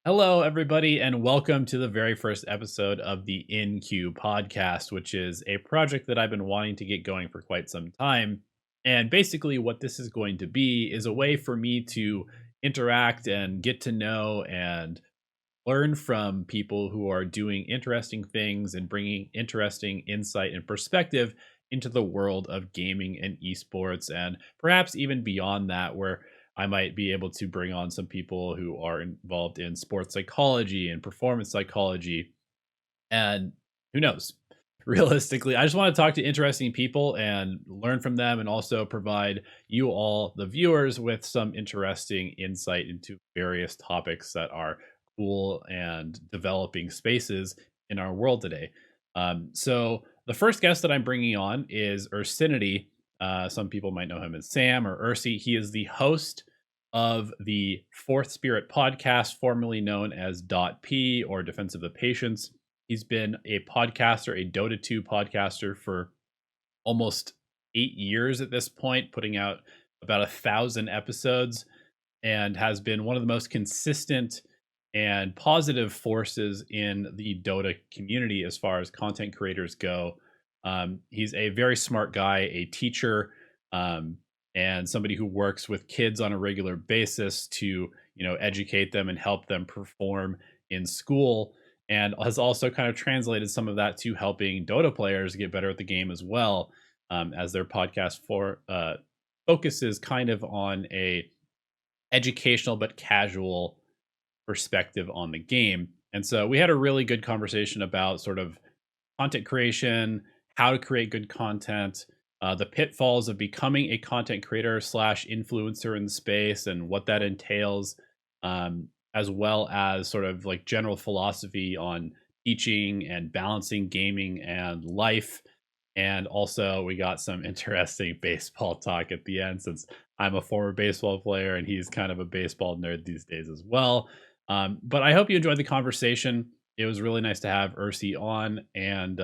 Hello, everybody, and welcome to the very first episode of the InQ podcast, which is a project that I've been wanting to get going for quite some time. And basically, what this is going to be is a way for me to interact and get to know and learn from people who are doing interesting things and bringing interesting insight and perspective into the world of gaming and esports, and perhaps even beyond that, where I might be able to bring on some people who are involved in sports psychology and performance psychology. And who knows? Realistically, I just want to talk to interesting people and learn from them, and also provide you all, the viewers, with some interesting insight into various topics that are cool and developing spaces in our world today. So, the first guest that I'm bringing on is Ursinity. Some people might know him as Sam or Ursi. He is the host of the Fourth Spirit podcast, formerly known as Dot P or Defense of the Patients. He's been a podcaster, a Dota 2 podcaster for almost 8 years at this point, putting out about 1,000 episodes, and has been one of the most consistent and positive forces in the Dota community as far as content creators go. He's a very smart guy, a teacher, um, and somebody who works with kids on a regular basis to educate them and help them perform in school, and has also kind of translated some of that to helping Dota players get better at the game as well, as their podcast focuses kind of on a educational but casual perspective on the game. And so we had a really good conversation about sort of content creation, how to create good content, the pitfalls of becoming a content creator slash influencer in the space, and what that entails, as well as sort of like general philosophy on teaching and balancing gaming and life. And also, we got some interesting baseball talk at the end, since I'm a former baseball player and he's kind of a baseball nerd these days as well. But I hope you enjoyed the conversation. It was really nice to have Ursi on. And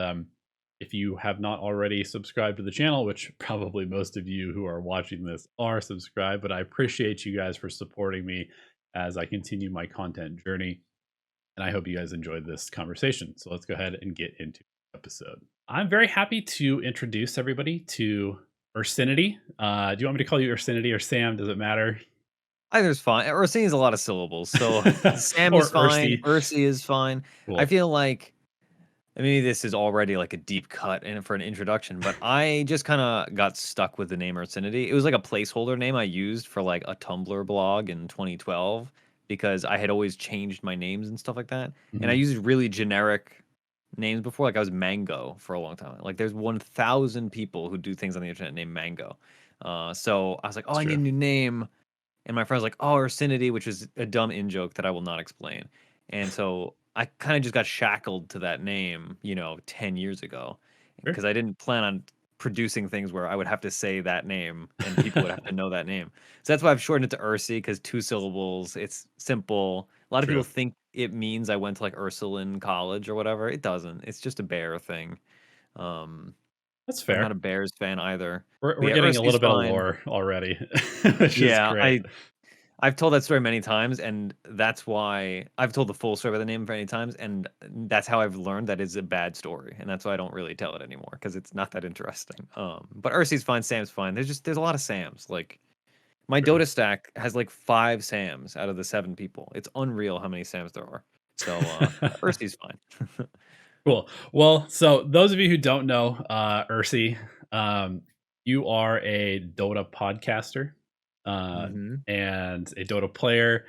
if you have not already subscribed to the channel, which probably most of you who are watching this are subscribed, but I appreciate you guys for supporting me as I continue my content journey. And I hope you guys enjoyed this conversation. So let's go ahead and get into the episode. I'm very happy to introduce everybody to Ursinity. Do you want me to call you Ursinity or Sam? Does it matter? Either's fine. Ursi is a lot of syllables, so Sam is Or fine, Ursi? Ursi is fine. I Cool. feel like maybe this is already like a deep cut in for an introduction, but I just kind of got stuck with the name Ursinity. It was like a placeholder name I used for like a Tumblr blog in 2012 because I had always changed my names and stuff like that. And I Mhm. used really generic names before. Like I was Mango for a long time. Like there's 1,000 people who do things on the internet named Mango. So I was like, oh, It's I need a true. new name. And my friend's like, "Oh, Ursinity," which is a dumb in joke that I will not explain. And so I kind of just got shackled to that name, 10 years ago, Sure. because I didn't plan on producing things where I would have to say that name and people would have to know that name. So that's why I've shortened it to Ursi because 2 syllables. It's simple. A lot of people True. think it means I went to like Ursuline College or whatever. It doesn't. It's just a bear thing. Um, That's I'm not fair. a Bears fan either. We're But we're yeah, getting a Ursi's little bit of fine. lore already, which is Yeah, great. I've told that story many times, and that's why I've told the full story by the name many times, and that's how I've learned that it's a bad story, and that's why I don't really tell it anymore because it's not that interesting. But Ursi's fine, Sam's fine. There's a lot of Sams. Like my True. Dota stack has like 5 Sams out of the 7 people. It's unreal how many Sams there are. So Ursi's fine. Cool. Well, so those of you who don't know, Ursi, you are a Dota podcaster, uh, hmm and a Dota player.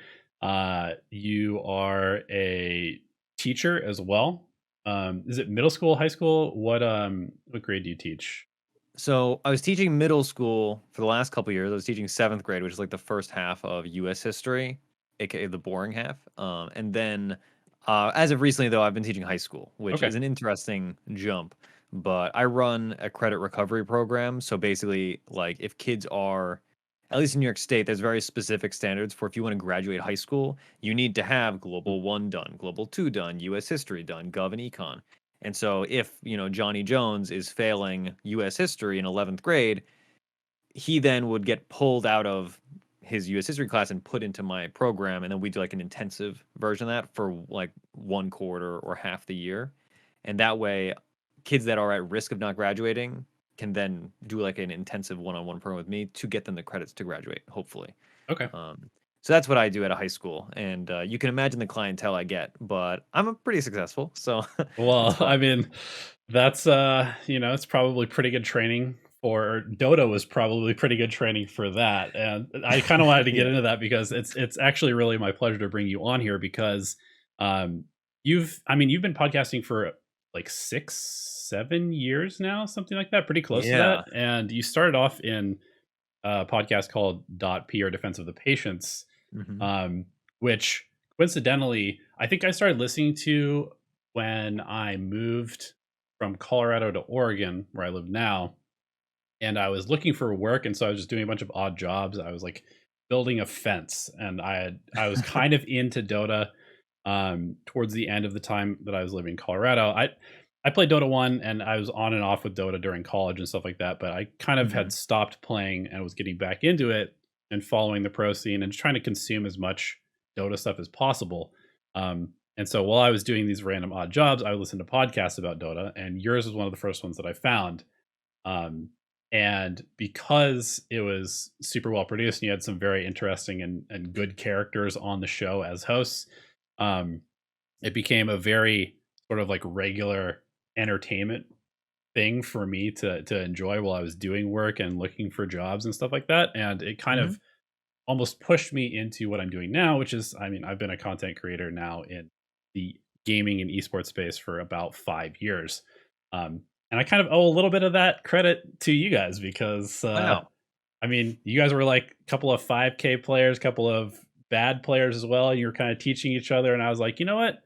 You are a teacher as well. Is it middle school, high school? What grade do you teach? So I was teaching middle school for the last couple years. I was teaching 7th grade, which is like the first half of U.S. history, aka the boring half. And then, as of recently, though, I've been teaching high school, which Okay. is an interesting jump. But I run a credit recovery program. So basically, like if kids are, at least in New York State, there's very specific standards for if you want to graduate high school, you need to have Global 1 done, Global 2 done, U.S. history done, Gov and Econ. And so if, Johnny Jones is failing US history in 11th grade, he then would get pulled out of his U.S. history class and put into my program, and then we do like an intensive version of that for like 1 quarter or half the year, and that way, kids that are at risk of not graduating can then do like an intensive one-on-one program with me to get them the credits to graduate, hopefully. Okay. So that's what I do at a high school, and you can imagine the clientele I get, but I'm pretty successful, so it's Well, fun. I mean, that's it's probably pretty good training for Dota was probably pretty good training for that. And I kind of wanted to get Yeah. into that because it's actually really my pleasure to bring you on here because um you've been podcasting for like 6 7 years now, something like that, pretty close to that. Yeah. And you started off in a podcast called .p or Defense of the Patients, Mhm. um, which coincidentally I think I started listening to when I moved from Colorado to Oregon, where I live now, and I was looking for work, and so I was just doing a bunch of odd jobs. I was like building a fence, and I was kind of into Dota towards the end of the time that I was living in Colorado. I played Dota 1 and I was on and off with Dota during college and stuff like that, but I kind of had Mhm. stopped playing and was getting back into it and following the pro scene and just trying to consume as much Dota stuff as possible. And so while I was doing these random odd jobs, I would listen to podcasts about Dota, and yours was one of the first ones that I found. Um, and because it was super well produced and you had some very interesting and good characters on the show as hosts, um, it became a very sort of like regular entertainment thing for me to enjoy while I was doing work and looking for jobs and stuff like that. And it kind Mhm. of almost pushed me into what I'm doing now, which is, I mean, I've been a content creator now in the gaming and esports space for about 5 years. And I kind of owe a little bit of that credit to you guys because, Wow. I mean, you guys were like a couple of 5K players, couple of bad players as well. And you were kind of teaching each other. And I was like, you know what?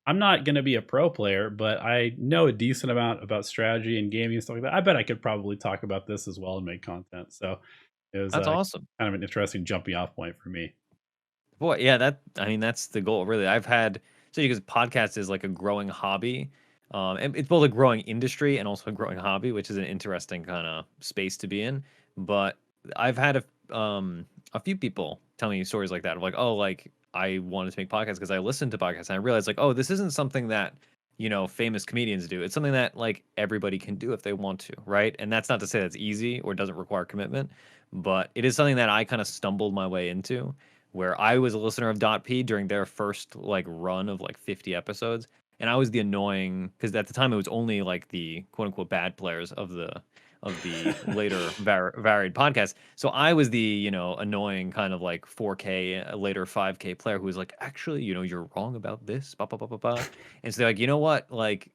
I'm not going to be a pro player, but I know a decent amount about strategy and gaming and stuff like that. I bet I could probably talk about this as well and make content. So it was That's awesome. kind of an interesting jumping off point for me. Boy, yeah, I mean, that's the goal, really. I've had so because podcast is like a growing hobby, and it's both a growing industry and also a growing hobby, which is an interesting kind of space to be in. But I've had a few people tell me stories like that of like, oh, like I wanted to make podcasts because I listened to podcasts and I realized like, oh, this isn't something that famous comedians do. It's something that like everybody can do if they want to, right? And that's not to say that's easy or doesn't require commitment, but it is something that I kind of stumbled my way into where I was a listener of P during their first like run of like 50 episodes. And I was the annoying because at the time it was only like the quote unquote bad players of the later varied podcast. So I was the annoying kind of like 4K later 5K player who was like, actually, you're wrong about this. Bah, bah, bah, bah, bah. And so they're like, you know what, like,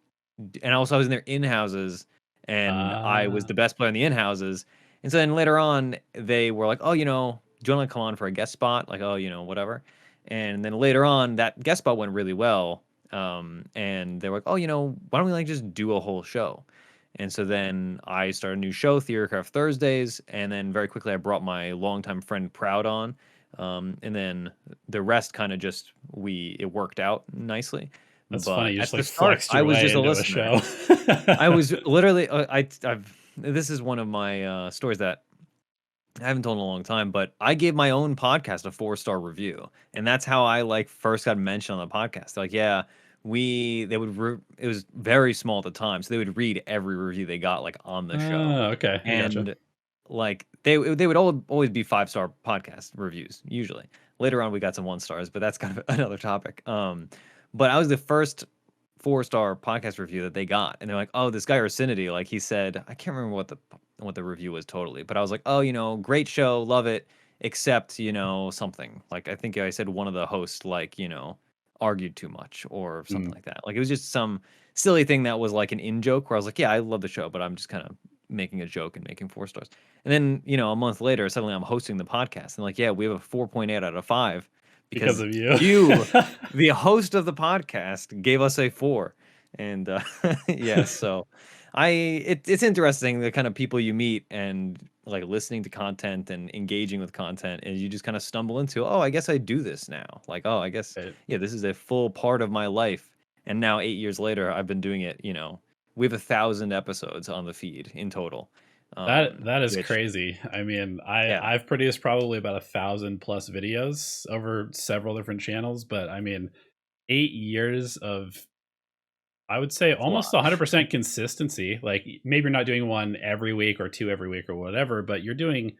and also I was in their in houses and I was Uh, the best player in the in houses. And so then later on, they were like, "Oh, do you want to come on for a guest spot?" Like, "Oh, whatever." And then later on, that guest spot went really well. And they were like, "Oh, why don't we like just do a whole show?" And so then I started a new show, Theorycraft Thursdays, and then very quickly I brought my longtime friend Proud on. And then the rest kind of just it worked out nicely. that's funny. But You just at the like start, flexed I your was way just a into a listener. show. I was literally I've this is one of my stories that I haven't told in a long time, but I gave my own podcast a 4-star review, and that's how I like first got mentioned on the podcast. They're like, yeah, it was very small at the time, so they would read every review they got like on the show, Okay, I gotcha. and like they would always be 5-star podcast reviews usually. Later on, we got some 1 stars, but that's kind of another topic. But I was the first 4-star podcast review that they got, and they're like, "Oh, this guy Ursinity, like he said, I can't remember what the review was totally, but I was like, oh, great show, love it, except something like I think I said one of the hosts like argued too much or something Mm. like that. Like it was just some silly thing that was like an in joke where I was like, yeah, I love the show, but I'm just kind of making a joke and making 4 stars. And then a month later, suddenly I'm hosting the podcast, and like, yeah, we have a 4.8 out of 5 Because because of you. you, the host of the podcast, gave us a 4. And yeah, so it's interesting the kind of people you meet and like listening to content and engaging with content, and you just kind of stumble into, oh, I guess I do this now. Like, oh, I guess Right. yeah, this is a full part of my life. And now 8 years later, I've been doing it. We have 1,000 episodes on the feed in total. That is Which crazy. I mean, yeah, I've produced probably about 1,000 plus videos over several different channels, but I mean, 8 years of, I would say, it's a lot. almost 100% consistency. Like, maybe you're not doing one every week or 2 every week or whatever, but you're doing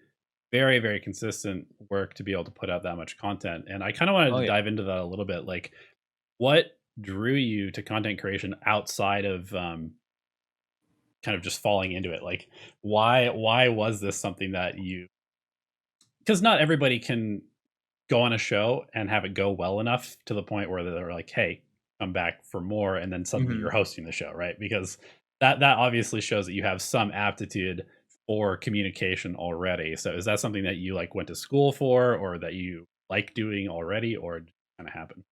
very, very consistent work to be able to put out that much content. And I kinda wanted Oh to yeah. dive into that a little bit. Like, what drew you to content creation outside of, kind of just falling into it? Like, why was this something that you, because not everybody can go on a show and have it go well enough to the point where they're like, "Hey, come back for more," and then suddenly Mhm. you're hosting the show, right? Because that obviously shows that you have some aptitude for communication already. So is that something that you, like, went to school for, or that you like doing already, or it kinda happened?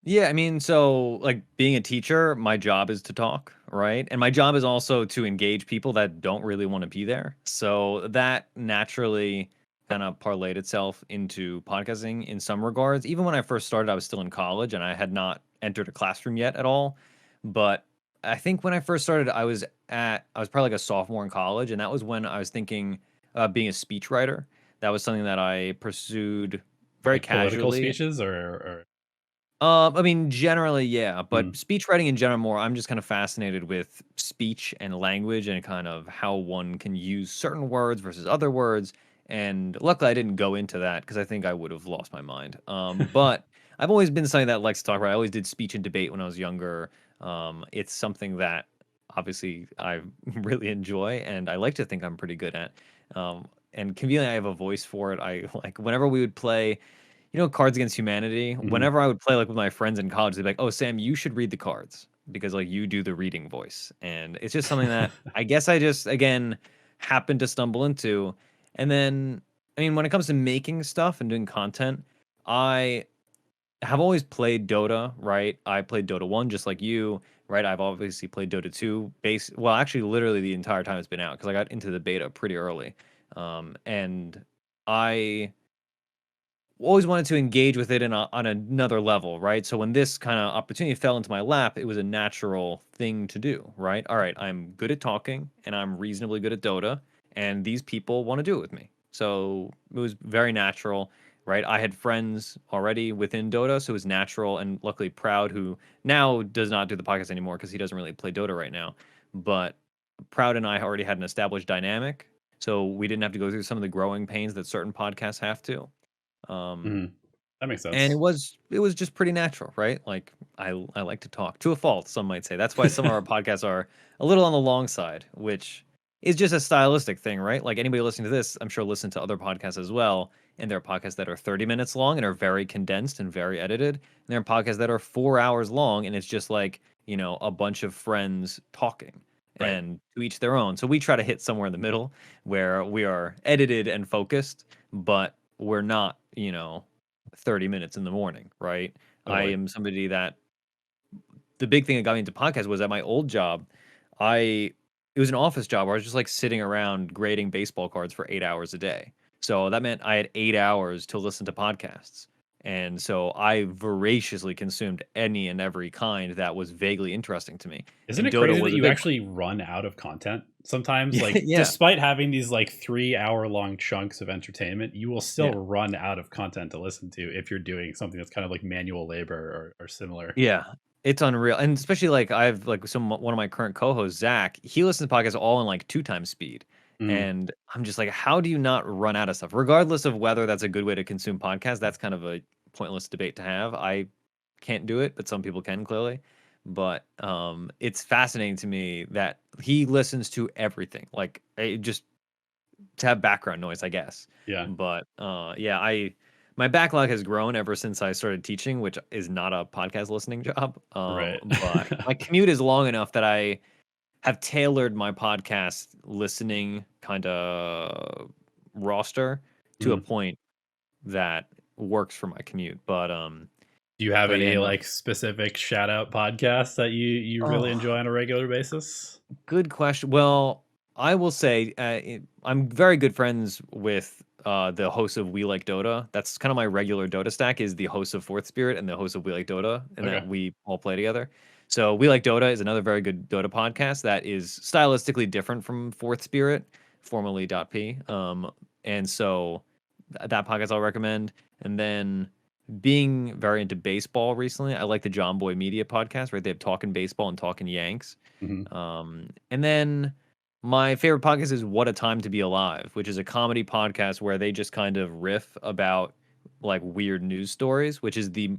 Yeah, I mean, so like being a teacher, my job is to talk, right? And my job is also to engage people that don't really want to be there. So that naturally kind of parlayed itself into podcasting in some regards. Even when I first started, I was still in college and I had not entered a classroom yet at all. But I think when I first started, I was probably like a sophomore in college, and that was when I was thinking being a speechwriter. That was something that I pursued very Like political casually. speeches, or I mean, generally, yeah, but mm, speech writing in general more, I'm just kind of fascinated with speech and language and kind of how one can use certain words versus other words. And luckily, I didn't go into that because I think I would have lost my mind. But I've always been something that likes to talk about. I always did speech and debate when I was younger. It's something that obviously I really enjoy, and I like to think I'm pretty good at. And conveniently, I have a voice for it. I like whenever we would play Cards Against Humanity, mhm. whenever I would play, like, with my friends in college, they'd be like, "Oh, Sam, you should read the cards because, like, you do the reading voice." And it's just something that I guess I just, again, happened to stumble into. And then, I mean, when it comes to making stuff and doing content, I have always played Dota, right? I played Dota 1 just like you, right? I've obviously played Dota 2 actually, literally the entire time it's been out because I got into the beta pretty early. And I always wanted to engage with it on another level, right? So when this kind of opportunity fell into my lap, it was a natural thing to do, right? All right, I'm good at talking and I'm reasonably good at Dota, and these people want to do it with me. So it was very natural, right? I had friends already within Dota, so it was natural, and luckily Proud, who now does not do the podcast anymore because he doesn't really play Dota right now. But Proud and I already had an established dynamic, so we didn't have to go through some of the growing pains that certain podcasts have to. Um, Mhm. That makes and sense. it was just pretty natural, right? Like I like to talk to a fault, some might say. That's why some of our podcasts are a little on the long side, which is just a stylistic thing, right? Like anybody listening to this, I'm sure listen to other podcasts as well, and there are podcasts that are 30 minutes long and are very condensed and very edited, and there are podcasts that are 4 hours long and it's just like, a bunch of friends talking. Right. And to each their own. So we try to hit somewhere in the middle where we are edited and focused, but we're not, 30 minutes in the morning, right? I Totally. am somebody that the big thing that got me into podcasts was at my old job, I it was an office job where I was just like sitting around grading baseball cards for 8 hours a day. So that meant I had 8 hours to listen to podcasts. And so I voraciously consumed any and every kind that was vaguely interesting to me. Isn't And it Dota crazy that was a you big one. actually run out of content? Sometimes, Yeah, like, yeah, despite having these, like, 3-hour-long chunks of entertainment, you will still yeah. run out of content to listen to if you're doing something that's kind of like manual labor, or similar. Yeah, it's unreal, and especially, like, I've like, one of my current co-hosts, Zach, he listens to podcasts all in, like, 2 times speed, Mhm. and I'm just like, "How do you not run out of stuff?" Regardless of whether that's a good way to consume podcasts, that's kind of a pointless debate to have. I can't do it, but some people can, clearly, but, it's fascinating to me that he listens to everything, like, just to have background noise, I guess. Yeah. But yeah, I my backlog has grown ever since I started teaching, which is not a podcast listening job. Right. But my commute is long enough that I have tailored my podcast listening kind of roster to a Mhm. point that works for my commute. Do you have But yeah, any, no. like, specific shout out podcasts that you really Oh, enjoy on a regular basis? good question. Well, I will say I'm very good friends with the host of We Like Dota. That's kind of my regular Dota stack is the host of Fourth Spirit and the host of We Like Dota, and that Okay. we all play together. So We Like Dota is another very good Dota podcast that is stylistically different from Fourth Spirit. formerly .p. And so that podcast I'll recommend. And then being very into baseball recently, I like the John Boy Media podcast, right? They have Talking Baseball and Talking Yanks. Mhm. And then my favorite podcast is What a Time to Be Alive, which is a comedy podcast where they just kind of riff about like weird news stories, which is the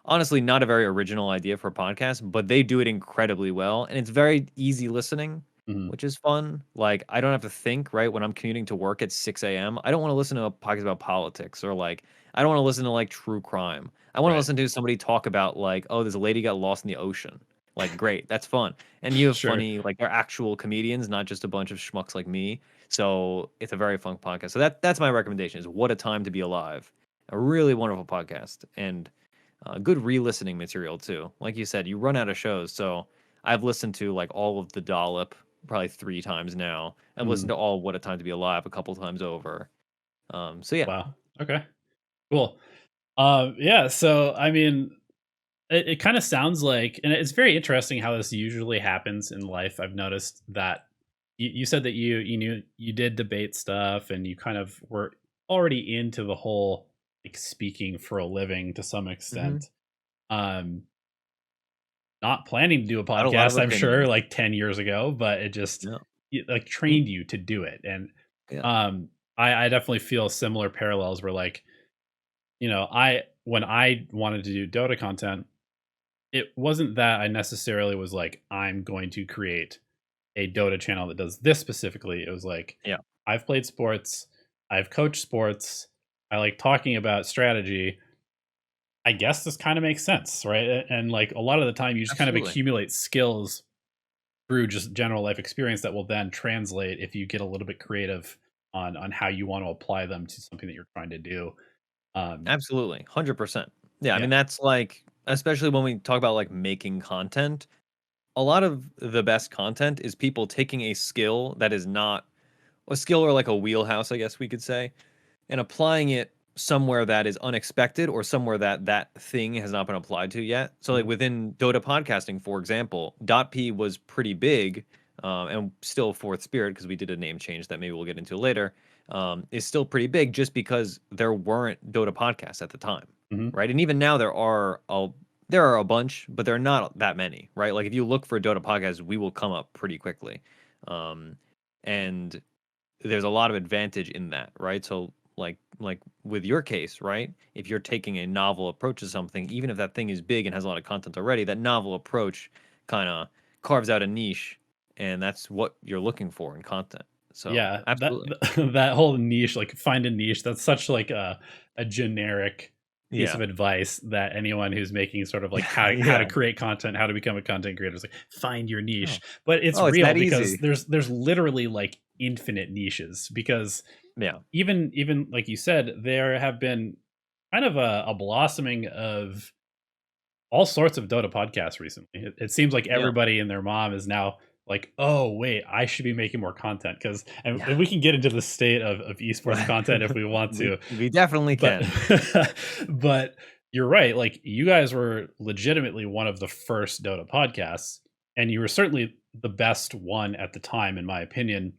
honestly not a very original idea for a podcast, but they do it incredibly well. And it's very easy listening, Mhm. which is fun. Like, I don't have to think, right? When I'm commuting to work at 6 a.m., I don't want to listen to a podcast about politics or like, I don't want to listen to like true crime. I want to Right. listen to somebody talk about like, oh, this lady got lost in the ocean. Like, great, that's fun. And you have Sure. funny, like, they're actual comedians, not just a bunch of schmucks like me. So it's a very fun podcast. So that's my recommendation is What a Time to Be Alive. A really wonderful podcast. And good re-listening material too. Like you said, you run out of shows, so I've listened to like all of the Dollop probably 3 times now. I've listened Mhm. to all What a Time to Be Alive a couple times over. So yeah. Wow. Okay. Cool. Yeah. So, I mean, it kind of sounds like, and it's very interesting how this usually happens in life. I've noticed that you said that you knew you did debate stuff, and you kind of were already into the whole like speaking for a living to some Hmm. extent. Um, Not planning to do a Got a lot of podcast, I'm sure, opinions. like 10 years ago, but it just Yeah. like Mm, trained you to do it. And yeah. um, I definitely feel similar parallels where like, I when I wanted to do Dota content, it wasn't that I necessarily was like, I'm going to create a Dota channel that does this specifically. It was like, Yeah. I've played sports, I've coached sports, I like talking about strategy. I guess this kind of makes sense, right? And like a lot of the time, you just kind of Absolutely. accumulate skills through just general life experience that will then translate if you get a little bit creative on how you want to apply them to something that you're trying to do. Um, Absolutely. 100%. Yeah, I yeah. mean that's like especially when we talk about like making content, a lot of the best content is people taking a skill that is not a skill or like a wheelhouse, I guess we could say, and applying it somewhere that is unexpected or somewhere that that thing has not been applied to yet. So like Mhm. within Dota podcasting, for example, .p was pretty big, and still Fourth Spirit because we did a name change that maybe we'll get into later. Is still pretty big just because there weren't Dota podcasts at the time, Mhm. right? And even now there are a bunch, but there are not that many, right? Like if you look for a Dota podcast, we will come up pretty quickly, um, and there's a lot of advantage in that, right? So like with your case, right? If you're taking a novel approach to something, even if that thing is big and has a lot of content already, that novel approach kind of carves out a niche, and that's what you're looking for in content. So Yeah, that absolutely, that whole niche, like find a niche, that's such like a generic piece yeah, of advice that anyone who's making sort of like how to yeah. create content, how to become a content creator is like find your Oh, niche. But it's oh, it's real that because easy. there's literally like infinite niches because Yeah, even like you said, there have been kind of a blossoming of all sorts of Dota podcasts recently. It seems like yeah, everybody and their mom is now like, oh wait, I should be making more content because, and yeah. we can get into the state of esports content if we want we to, we definitely but can. but you're right. Like you guys were legitimately one of the first Dota podcasts, and you were certainly the best one at the time, in my opinion,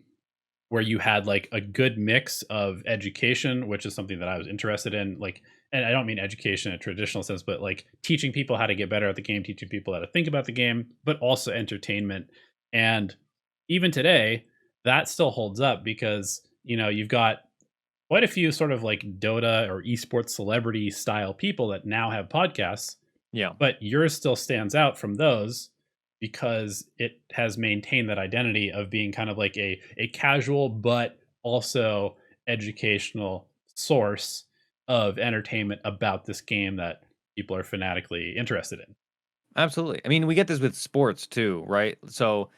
where you had like a good mix of education, which is something that I was interested in. Like, and I don't mean education in a traditional sense, but like teaching people how to get better at the game, teaching people how to think about the game, but also entertainment. And even today, that still holds up because, you've got quite a few sort of like Dota or esports celebrity style people that now have podcasts, Yeah, but yours still stands out from those because it has maintained that identity of being kind of like a casual but also educational source of entertainment about this game that people are fanatically interested in. absolutely. I mean, we get this with sports too, right? So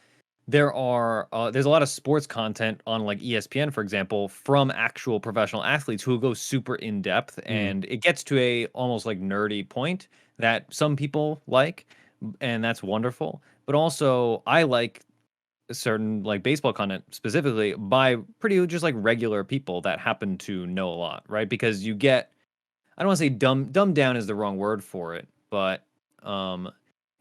there's a lot of sports content on like ESPN, for example, from actual professional athletes who go super in depth, Mm, and it gets to a almost like nerdy point that some people like, and that's wonderful. But also, I like certain like baseball content specifically by pretty just like regular people that happen to know a lot, right? Because you get I don't want to say dumbed down is the wrong word for it, but um,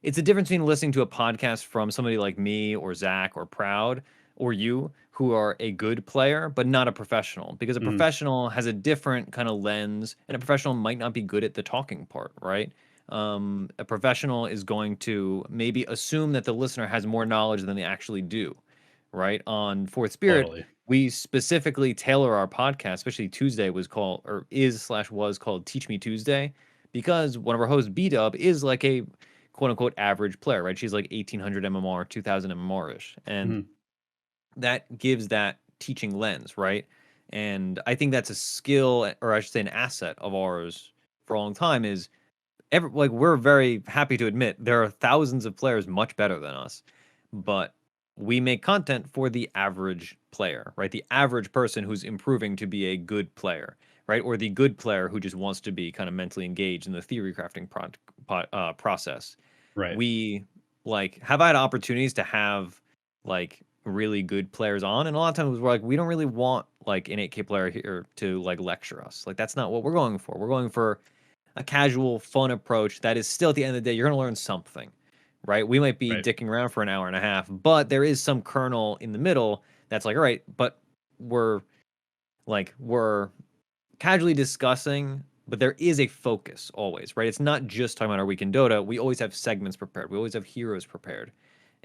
it's a difference between listening to a podcast from somebody like me or Zach or Proud or you who are a good player, but not a professional, because a Mhm. professional has a different kind of lens, and a professional might not be good at the talking part, right? A professional is going to maybe assume that the listener has more knowledge than they actually do, right? On Fourth Spirit, Totally. we specifically tailor our podcast, especially Tuesday was called, or is slash was called Teach Me Tuesday, because one of our hosts, B Dub, is like a quote unquote average player, right? She's like 1800 MMR, 2000 MMR ish. And Mhm. that gives that teaching lens, right? And I think that's a skill, or I should say, an asset of ours for a long time. Is like we're very happy to admit there are thousands of players much better than us, but we make content for the average player, right? The average person who's improving to be a good player, right? Or the good player who just wants to be kind of mentally engaged in the theory crafting process. Right. We like have had opportunities to have like really good players on, and a lot of times we're like, we don't really want like an 8K player here to like lecture us. Like that's not what we're going for. We're going for a casual, fun approach that is still at the end of the day, you're going to learn something, right? We might be Right. dicking around for an hour and a half, but there is some kernel in the middle that's like, all right, but we're we're casually discussing, but there is a focus always, right? It's not just talking about our week in Dota. We always have segments prepared. We always have heroes prepared.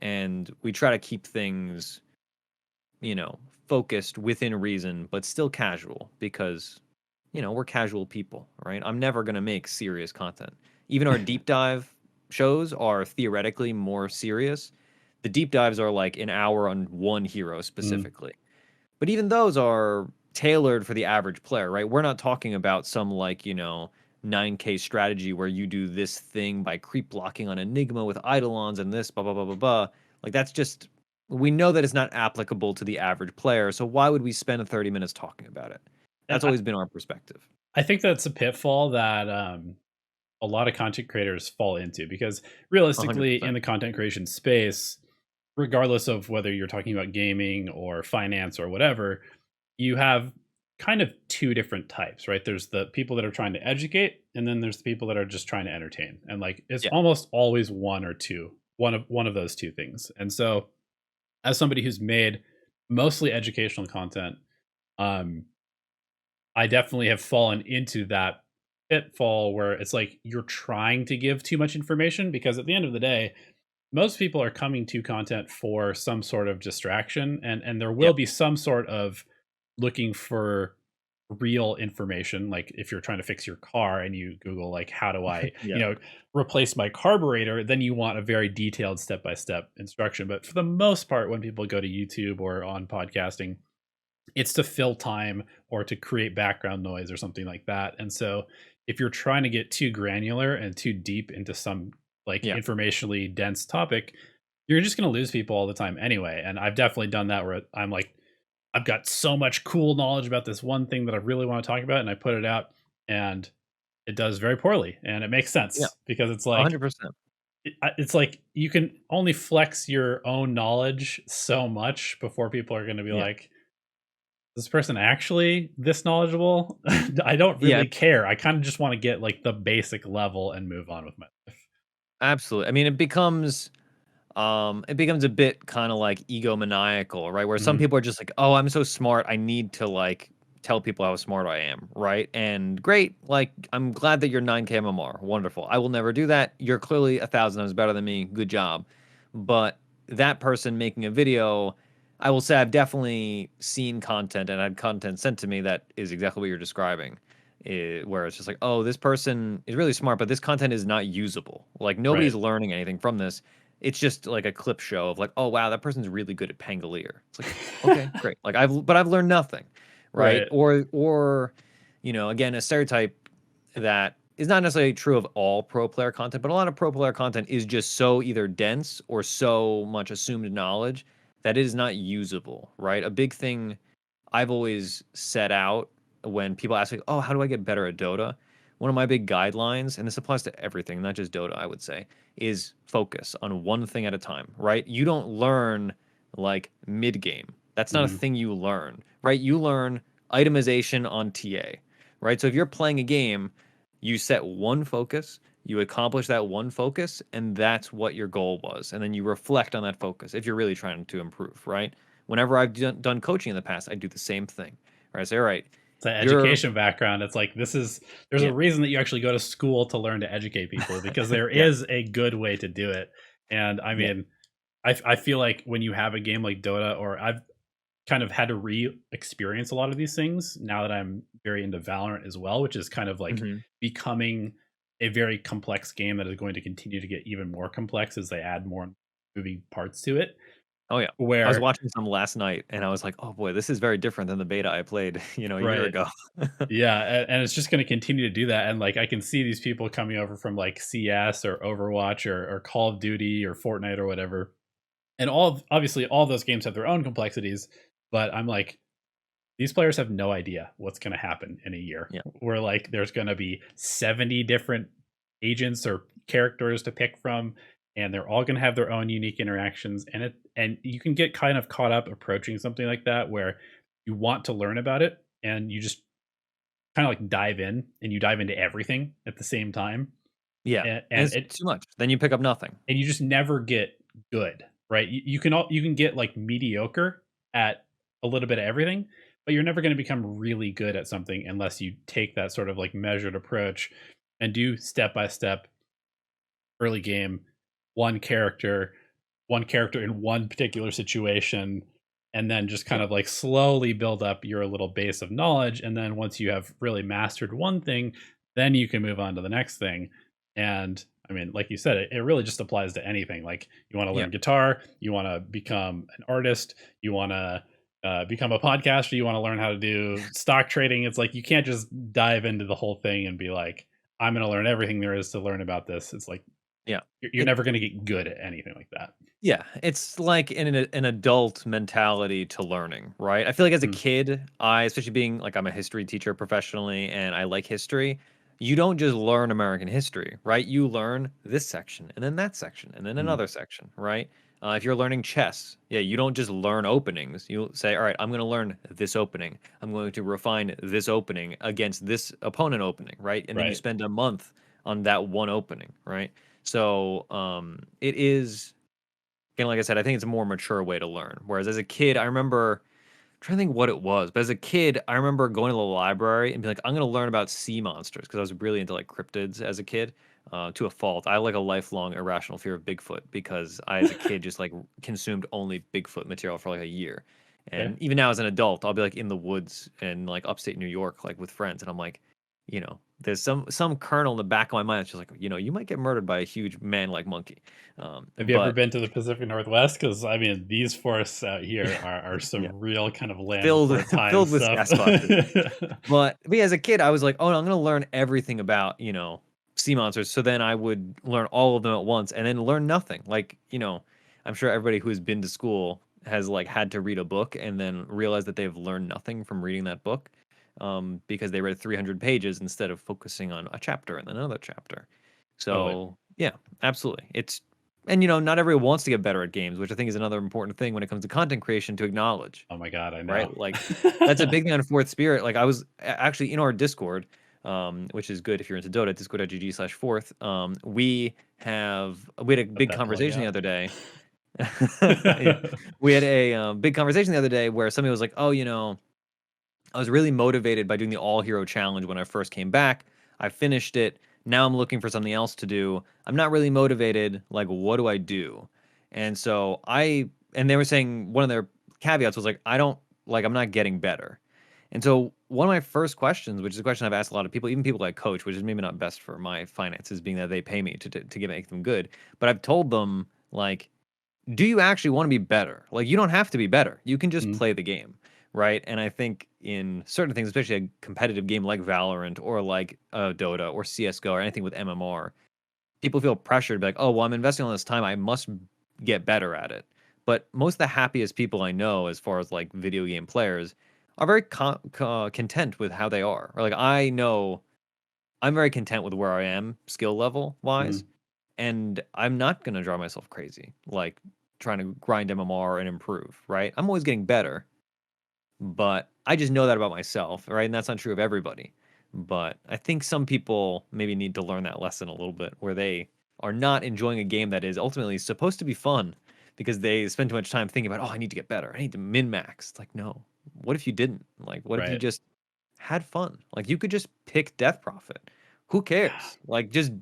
And we try to keep things, you know, focused within reason, but still casual because, we're casual people, right? I'm never going to make serious content. Even our deep dive shows are theoretically more serious. The deep dives are like an hour on one hero Mhm. specifically. But even those are tailored for the average player, right? We're not talking about some 9K strategy where you do this thing by creep blocking on Enigma with Eidolons and this, blah, blah, blah, blah, blah. Like that's just, we know that it's not applicable to the average player. So why would we spend 30 minutes talking about it? And That's always been our perspective. I think that's a pitfall that a lot of content creators fall into because realistically, in 100%. the content creation space, regardless of whether you're talking about gaming or finance or whatever, you have kind of two different types, right? There's the people that are trying to educate, and then there's the people that are just trying to entertain. And like it's Yeah. almost always one or two, one of those two things. And so, as somebody who's made mostly educational content, um, I definitely have fallen into that pitfall where it's like you're trying to give too much information because at the end of the day, most people are coming to content for some sort of distraction and there Yeah. will be some sort of looking for real information like if you're trying to fix your car and you google like how do I Yeah. replace my carburetor, then you want a very detailed step by step instruction. But for the most part when people go to youtube or on podcasting, it's to fill time or to create background noise or something like that. And so if you're trying to get too granular and too deep into some like Yeah. informationally dense topic, you're just going to lose people all the time anyway. And I've definitely done that where I'm like, I've got so much cool knowledge about this one thing that I really want to talk about. And I put it out and it does very poorly. And it makes Yeah. sense because it's like, 100%. it's like you can only flex your own knowledge so much before people are going to be Yeah. like, this person actually this knowledgeable? I don't Yeah. really care. I kind of just want to get like the basic level and move on with my life. Absolutely. I mean, it becomes a bit kind of like egomaniacal, right? Where some Mhm. people are just like, "Oh, I'm so smart. I need to like tell people how smart I am," right? And great, like I'm glad that you're 9K MMR. Wonderful. I will never do that. You're clearly 1,000 times better than me. Good job. But that person making a video, I will say I've definitely seen content and had content sent to me that is exactly what you're describing. Where it's just like, oh, this person is really smart, but this content is not usable. Like Right. nobody's learning anything from this. It's just like a clip show of like, oh wow, that person's really good at Pangolier. It's like, okay, great. Like I've learned nothing, right? Right. Or again, a stereotype that is not necessarily true of all pro player content, but a lot of pro player content is just so either dense or so much assumed knowledge that it is not usable, right? A big thing I've always set out when people ask me, "Oh, how do I get better at Dota?" One of my big guidelines, and this applies to everything, not just Dota, I would say, is focus on one thing at a time, right? You don't learn like mid game. That's not a Mhm. thing you learn, right? You learn itemization on TA, right? So if you're playing a game, you set one focus, you accomplish that one focus, and that's what your goal was. And then you reflect on that focus if you're really trying to improve, right? whenever I've done coaching in the past, I do the same thing. Right? I say, all right, The you're education background, it's like there's a yeah, reason that you actually go to school to learn to educate people, because there yeah, is a good way to do it. And I yeah, mean, I feel like when you have a game like Dota, or I've kind of had to re-experience a lot of these things now that I'm very into Valorant as well, which is kind of like hmm becoming a very complex game that is going to continue to get even more complex as they add more moving parts to it. oh yeah. I was Where watching some last night, and I was like, oh boy, this is very different than the beta I played, a year right, ago. yeah, and it's just going to continue to do that. And like I can see these people coming over from like CS or Overwatch or Call of Duty or Fortnite or whatever, and obviously all those games have their own complexities. But I'm like, these players have no idea what's going to happen in a year. Yeah, Where like there's going to be 70 different agents or characters to pick from, and they're all going to have their own unique interactions. And you can get kind of caught up approaching something like that where you want to learn about it, and you just kind of like dive in, and you dive into everything at the same time, yeah, and, and and it's it too much. Then you pick up nothing. and you just never get good, right? You can get like mediocre at a little bit of everything, but you're never going to become really good at something unless you take that sort of like measured approach and do step by step, early game, one character, one character in one particular situation, and then just kind Yeah, of like slowly build up your little base of knowledge. And then once you have really mastered one thing, then you can move on to the next thing. And I mean, like you said, it really just applies to anything. Like you want to yeah, learn guitar, you want to become an artist, you want to become a podcaster, you want to learn how to do stock trading. It's like you can't just dive into the whole thing and be like, I'm going to learn everything there is to learn about this. It's like yeah. you're never going to get good at anything like that. Yeah, it's like an adult mentality to learning, right? I feel like as a Mhm. kid, especially being like I'm a history teacher professionally and I like history, you don't just learn American history, right? You learn this section and then that section and then Mhm. another section, right? If you're learning chess, yeah, you don't just learn openings. You say, all right, I'm going to learn this opening. I'm going to refine this opening against this opponent opening, right? And then you Right. spend a month on that one opening, right? So it is again, like I said, I think it's a more mature way to learn. Whereas as a kid, I remember I'm trying to think what it was, but as a kid, I remember going to the library and be like, I'm going to learn about sea monsters because I was really into like cryptids as a kid. To a fault, I had, like a lifelong irrational fear of Bigfoot because I, as a kid, just like consumed only Bigfoot material for like a year. Okay. And even now, as an adult, I'll be like in the woods in like upstate New York, like with friends, and I'm like, there's some kernel in the back of my mind that's just like, you might get murdered by a huge man-like monkey. Have you ever But been to the Pacific Northwest? Because I mean, these forests out here are yeah, some real kind of land filled before time filled with stuff. Sasquatches. But yeah, as a kid, I was like, "Oh, no, I'm gonna learn everything about, sea monsters." So then I would learn all of them at once and then learn nothing. Like, I'm sure everybody who has been to school has like had to read a book and then realize that they've learned nothing from reading that book, because they read 300 pages instead of focusing on a chapter and then another chapter. Totally. So yeah, absolutely. And not everyone wants to get better at games, which I think is another important thing when it comes to content creation to acknowledge, Oh my god, I right? know. Like that's a big thing on Fourth Spirit. Like I was actually in our Discord, which is good if you're into Dota, discord.gg/fourth. We had a Put big that plug conversation the out. other day. Yeah, we had a big conversation the other day where somebody was like, "Oh, I was really motivated by doing the all hero challenge when I first came back. I finished it. Now I'm looking for something else to do. I'm not really motivated. Like, what do I do?" And so and they were saying one of their caveats was like, I'm not getting better. And so one of my first questions, which is a question I've asked a lot of people, even people I coach, which is maybe not best for my finances, being that they pay me to make them good. But I've told them, like, do you actually want to be better? Like, you don't have to be better. You can just Mhm. play the game, right? And I think in certain things, especially a competitive game like Valorant or like Dota or CS:GO or anything with MMR, people feel pressured, to be like, oh, well, I'm investing all this time. I must get better at it. But most of the happiest people I know, as far as like video game players, are very content with how they are. Or like, I know I'm very content with where I am skill level wise, Mhm. and I'm not gonna drive myself crazy, like trying to grind MMR and improve, right? I'm always getting better, but I just know that about myself, right? And that's not true of everybody. But I think some people maybe need to learn that lesson a little bit, where they are not enjoying a game that is ultimately supposed to be fun because they spend too much time thinking about, oh, I need to get better. I need to min max. It's like, no. What if you didn't? Like, what if you Right. just had fun? Like, you could just pick Death Prophet. Who Yeah. cares? Like, just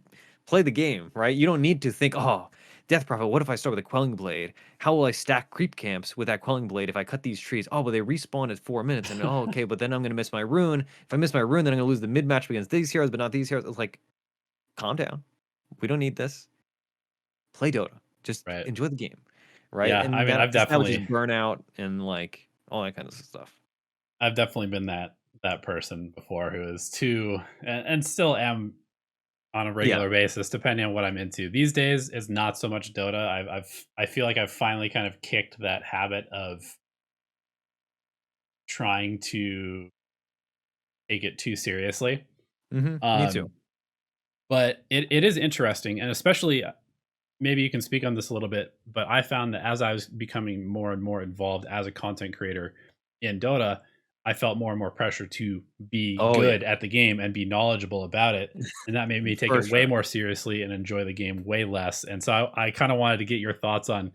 play the game, right? You don't need to think, oh, Death Prophet, what if I start with a Quelling Blade? How will I stack creep camps with that Quelling Blade if I cut these trees? Oh, but they respawn at 4 minutes. And oh, okay, but then I'm going to miss my rune. If I miss my rune, then I'm going to lose the mid match against these heroes, but not these heroes. It's like, calm down. We don't need this. Play Dota. Just Right. enjoy the game, right? Yeah. I And mean, that establishes burnout and like all that kind of stuff. I've definitely been that person before who is too, and still am on a Yeah. regular basis, depending on what I'm into. These days, it's not so much Dota. I feel like I've finally kind of kicked that habit of trying to take it too seriously. Me too. Um, but it is interesting, and especially maybe you can speak on this a little bit. But I found that as I was becoming more and more involved as a content creator in Dota, I felt more and more pressure to be Oh yeah, good at the game and be knowledgeable about it. And that made me take for it way sure. more seriously and enjoy the game way less. And so I kind of wanted to get your thoughts on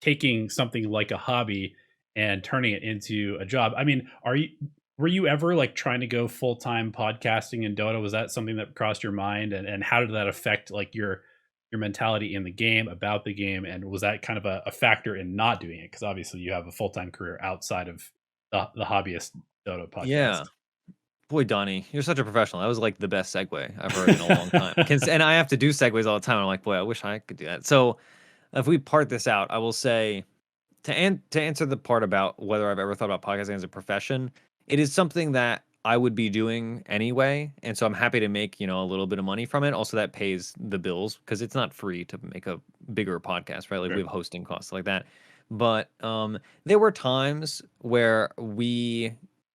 taking something like a hobby and turning it into a job. I mean, were you ever like trying to go full time podcasting in Dota? Was that something that crossed your mind, and how did that affect like your mentality in the game about the game? And was that kind of a factor in not doing it? Because obviously you have a full time career outside of the hobbyist Dota Yeah. podcast. Boy, Donnie, you're such a professional. That was like the best segue I've heard in a long time. And I have to do segues all the time. I'm like, boy, I wish I could do that. So if we part this out, I will say to answer the part about whether I've ever thought about podcasting as a profession, it is something that I would be doing anyway, and so I'm happy to make a little bit of money from it. Also, that pays the bills because it's not free to make a bigger podcast, right? Like we Sure. have hosting costs like that. But there were times where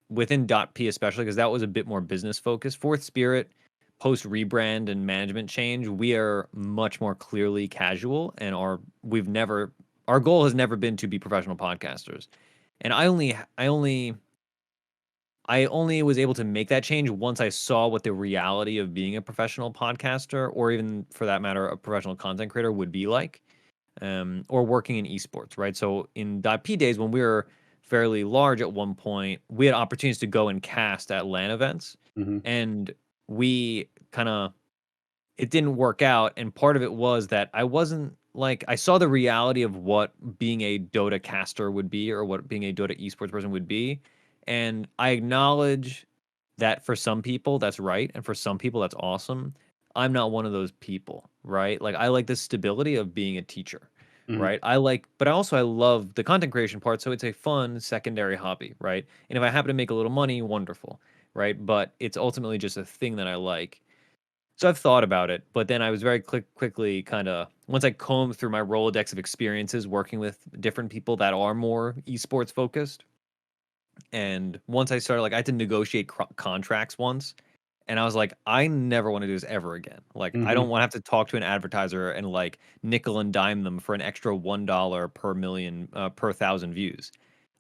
within .p especially, because that was a bit more business focused. Fourth Spirit post rebrand and management change, we are much more clearly casual, and our goal has never been to be professional podcasters. And I only was able to make that change once I saw what the reality of being a professional podcaster, or even for that matter, a professional content creator would be like, or working in esports, right? So in .p days, when we were fairly large at one point, we had opportunities to go and cast at LAN events, Hmm. and we kind of it didn't work out. And part of it was that I wasn't like I saw the reality of what being a Dota caster would be, or what being a Dota esports person would be. And I acknowledge that for some people that's right, and for some people that's awesome. I'm not one of those people, right? Like I like the stability of being a teacher, Hmm. right? But I love the content creation part, so it's a fun secondary hobby, right? And if I happen to make a little money, wonderful, right? But it's ultimately just a thing that I like. So I've thought about it, but then I was very quickly kind of once I combed through my Rolodex of experiences working with different people that are more esports focused, and once I started, like, I had to negotiate contracts once, and I was like, I never want to do this ever again. Like, I don't Hmm. want to have to talk to an advertiser and like nickel and dime them for an extra $1 per million, per thousand views.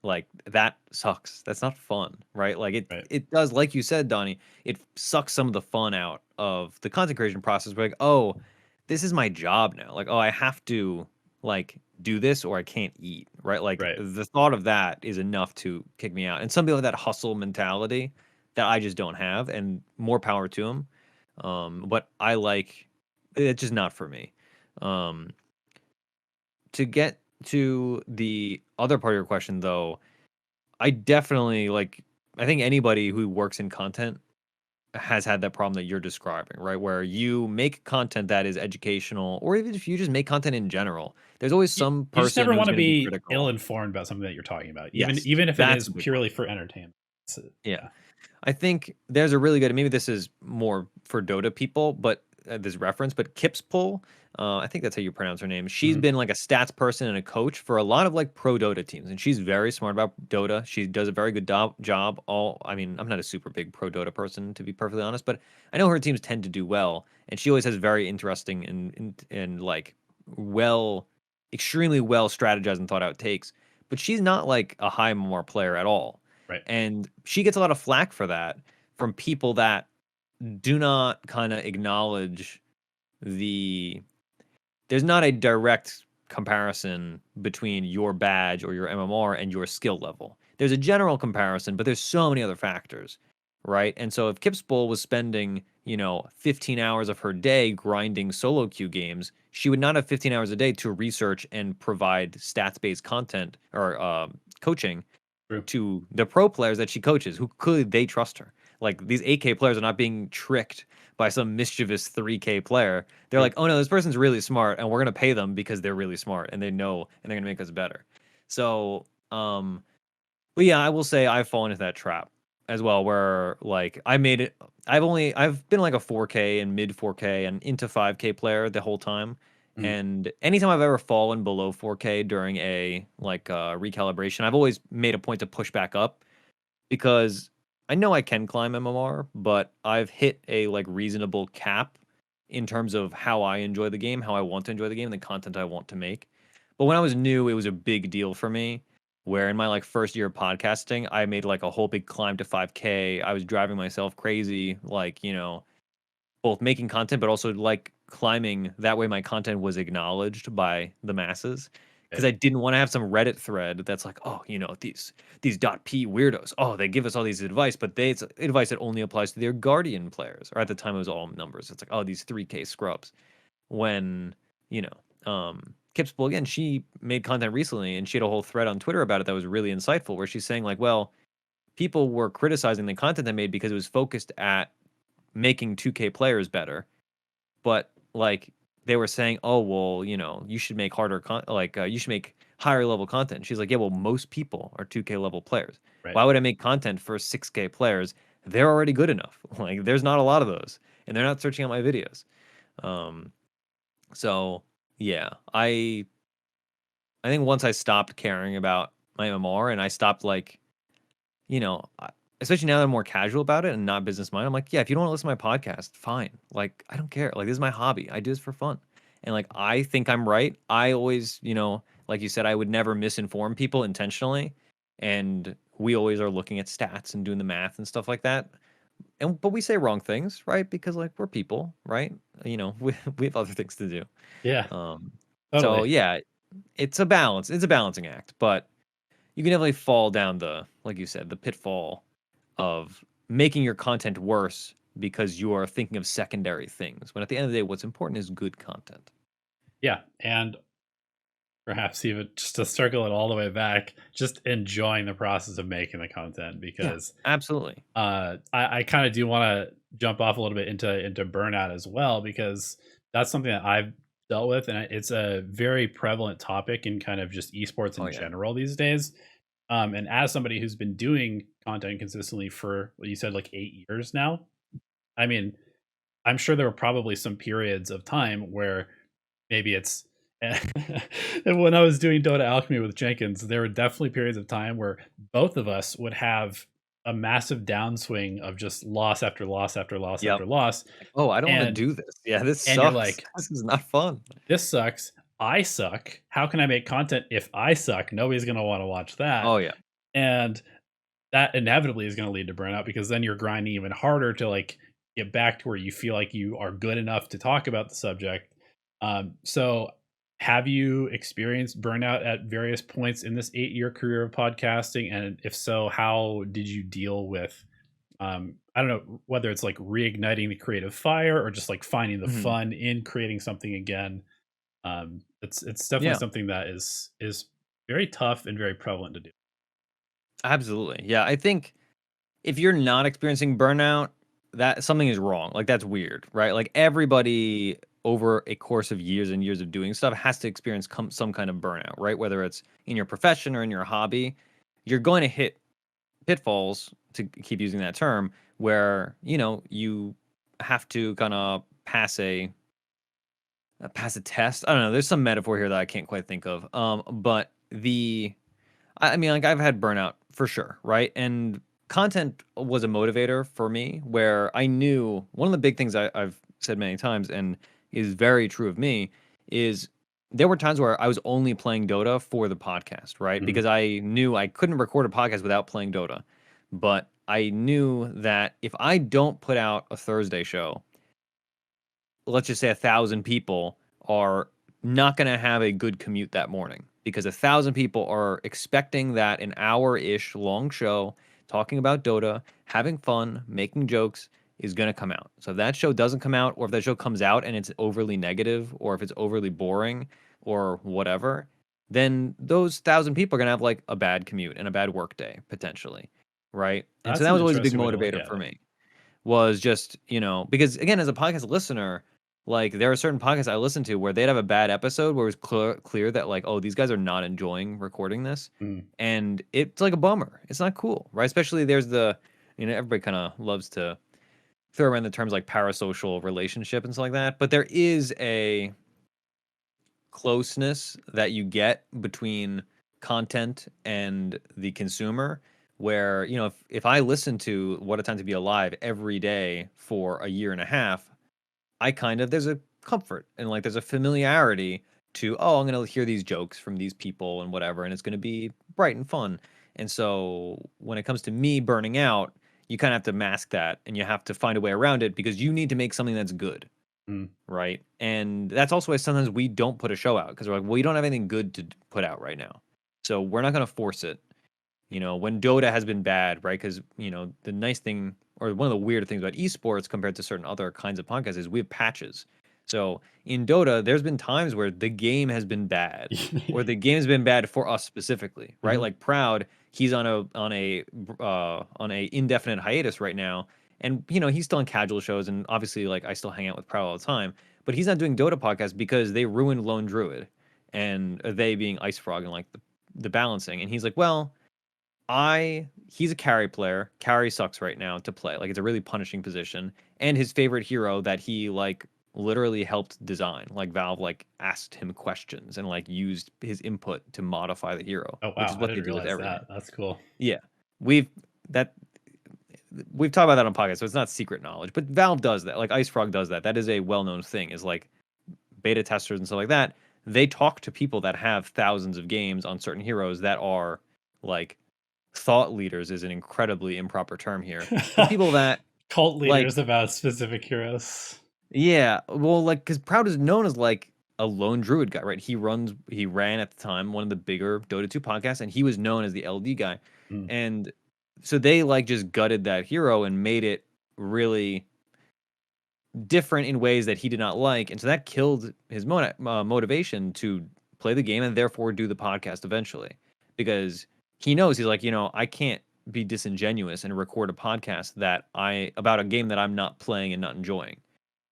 Like that sucks. That's not fun, right? Like it Right. it does, like you said, Donnie, it sucks some of the fun out of the content creation process. We're like, oh, this is my job now. Like, oh, I have to like do this or I can't eat, right? Like Right. the thought of that is enough to kick me out. And some people have that hustle mentality that I just don't have, and more power to them. But I like it's just not for me. Um, to get to the other part of your question, though, I definitely like. I think anybody who works in content has had that problem that you're describing, right? Where you make content that is educational, or even if you just make content in general, there's always some You just person never who's want to going to be be critical. ill-informed about something that you're talking about, Yes, even if it that's is a big one. purely for entertainment. Yeah. Yeah. I think there's a really good, maybe this is more for Dota people, but this reference, but Kip's pull, I think that's how you pronounce her name. She's Mhm. been like a stats person and a coach for a lot of like pro Dota teams, and she's very smart about Dota. She does a very good job. I mean, I'm not a super big pro Dota person to be perfectly honest, but I know her teams tend to do well, and she always has very interesting and like well, extremely well strategized and thought out takes. But she's not like a high more player at all, Right. and she gets a lot of flack for that from people that do not kind of acknowledge the there's not a direct comparison between your badge or your MMR and your skill level. There's a general comparison, but there's so many other factors, right? And so if Kipsbull was spending, 15 hours of her day grinding solo queue games, she would not have 15 hours a day to research and provide stats-based content or coaching True. to the pro players that she coaches, who clearly they trust her. Like these 8K players are not being tricked by some mischievous 3K player. They're True. like, oh no, this person's really smart, and we're gonna pay them because they're really smart and they know and they're gonna make us better. So, but yeah, I will say I've fallen into that trap as well, where like I made it. I've been like a 4K and mid 4K and into 5K player the whole time. Mhm. And anytime I've ever fallen below 4K during a recalibration, I've always made a point to push back up because I know I can climb MMR, but I've hit a like reasonable cap in terms of how I enjoy the game, how I want to enjoy the game, the content I want to make. But when I was new, it was a big deal for me. Where in my like first year of podcasting, I made like a whole big climb to 5K. I was driving myself crazy, like, both making content, but also like climbing. That way, my content was acknowledged by the masses because Okay. I didn't want to have some Reddit thread that's like, oh, these .p weirdos. Oh, they give us all these advice, but it's advice that only applies to their Guardian players. Or at the time, it was all numbers. It's like, oh, these 3K scrubs. When Kipsbull again, she made content recently, and she had a whole thread on Twitter about it that was really insightful, where she's saying like, well, people were criticizing the content I made because it was focused at making 2K players better, but like they were saying, oh well, you should make you should make higher level content. She's like, yeah, well, most people are 2K level players. Right. Why would I make content for 6K players? They're already good enough. Like, there's not a lot of those, and they're not searching out my videos. Um, so yeah, I think once I stopped caring about my MMR and I stopped like, especially now that I'm more casual about it and not business minded, I'm like, yeah, if you don't want to listen to my podcast, fine. Like, I don't care. Like, this is my hobby. I do this for fun. And like, I think I'm right. I always, like you said, I would never misinform people intentionally. And we always are looking at stats and doing the math and stuff like that. But we say wrong things, right? Because like we're people, right? We have other things to do. Yeah. Um, so Totally. yeah, it's a balance. It's a balancing act, but you can definitely fall down like you said, the pitfall of making your content worse because you are thinking of secondary things. When at the end of the day, what's important is good content. Yeah. And perhaps even just to circle it all the way back, just enjoying the process of making the content Yeah, because absolutely. I kind of do want to jump off a little bit into burnout as well because that's something that I've dealt with and it's a very prevalent topic in kind of just esports Oh in yeah. general these days. And as somebody who's been doing content consistently for what you said like 8 years now, I mean, I'm sure there were probably some periods of time where maybe it's and when I was doing Dota Alchemy with Jenkins, there were definitely periods of time where both of us would have a massive downswing of just loss after loss after loss Yep. after loss. Like, oh, I don't want to And do this. Yeah, this you're sucks. like, This is not fun. this sucks. I suck. How can I make content if I suck? Nobody's gonna want to watch that. Oh yeah. And that inevitably is going to lead to burnout because then you're grinding even harder to like get back to where you feel like you are good enough to talk about the subject. So have you experienced burnout at various points in this 8 year career of podcasting? And if so, how did you deal with, I don't know, whether it's like reigniting the creative fire or just like finding the Mhm. fun in creating something again? It's definitely Yeah, something that is very tough and very prevalent to do. absolutely. Yeah, I think if you're not experiencing burnout, that something is wrong. Like that's weird, right? Like everybody over a course of years and years of doing stuff has to experience some kind of burnout, right? Whether it's in your profession or in your hobby, you're going to hit pitfalls, to keep using that term, where you have to kind of pass a test. I don't know. There's some metaphor here that I can't quite think of. But I mean, like I've had burnout for sure, right? And content was a motivator for me where I knew one of the big things I've said many times and is very true of me is there were times where I was only playing Dota for the podcast, right? Mhm. Because I knew I couldn't record a podcast without playing Dota. But I knew that if I don't put out a Thursday show, let's just say 1,000 people are not going to have a good commute that morning because 1,000 people are expecting that an hour-ish long show talking about Dota, having fun, making jokes is going to come out. So if that show doesn't come out, or if that show comes out and it's overly negative, or if it's overly boring, or whatever, then those 1,000 people are going to have like a bad commute and a bad work day potentially, right? And so That's that an was always a big interesting way to look motivator at for it. me was just, because again, as a podcast listener, like there are certain podcasts I listen to where they'd have a bad episode where it's clear that like, oh, these guys are not enjoying recording this. Mm. And it's like a bummer. It's not cool, right? Especially there's everybody kind of loves to throw around the terms like parasocial relationship and stuff like that. But there is a closeness that you get between content and the consumer where if I listen to What a Time to Be Alive every day for a year and a half, I kind of there's a comfort and like there's a familiarity to, oh, I'm going to hear these jokes from these people and whatever, and it's going to be bright and fun. And so when it comes to me burning out, you kind of have to mask that and you have to find a way around it because you need to make something that's good, Mm. right? And that's also why sometimes we don't put a show out because we're like, well, we don't have anything good to put out right now. So we're not going to force it. When Dota has been bad, right? Because, the nice thing or one of the weird things about esports compared to certain other kinds of podcasts is we have patches. So in Dota, there's been times where the game has been bad or the game's been bad for us specifically, right? Mhm. Like Proud, he's on a indefinite hiatus right now. And he's still on casual shows and obviously like I still hang out with Proud all the time, but he's not doing Dota podcasts because they ruined Lone Druid and they being Ice Frog and like the balancing. And he's like, well, he's a carry player. Carry sucks right now to play. Like it's a really punishing position. And his favorite hero that he like literally helped design. Like Valve like asked him questions and like used his input to modify the hero, Oh which wow, is I what they didn't do with realize everything. that. That's cool. Yeah. We've that we've talked about that on podcasts, so it's not secret knowledge. But Valve does that. Like Ice Frog does that. That is a well-known thing, is like beta testers and stuff like that. They talk to people that have thousands of games on certain heroes that are like thought leaders is an incredibly improper term here, but people that Cult like, leaders about specific heroes. yeah, well, like, because Proud is known as like a lone druid guy, right? He ran at the time one of the bigger Dota 2 podcasts, and he was known as the LD guy. Mm. And so they like just gutted that hero and made it really different in ways that he did not like. And so that killed his motivation to play the game and therefore do the podcast eventually because he knows he's like, I can't be disingenuous and record a podcast about a game that I'm not playing and not enjoying.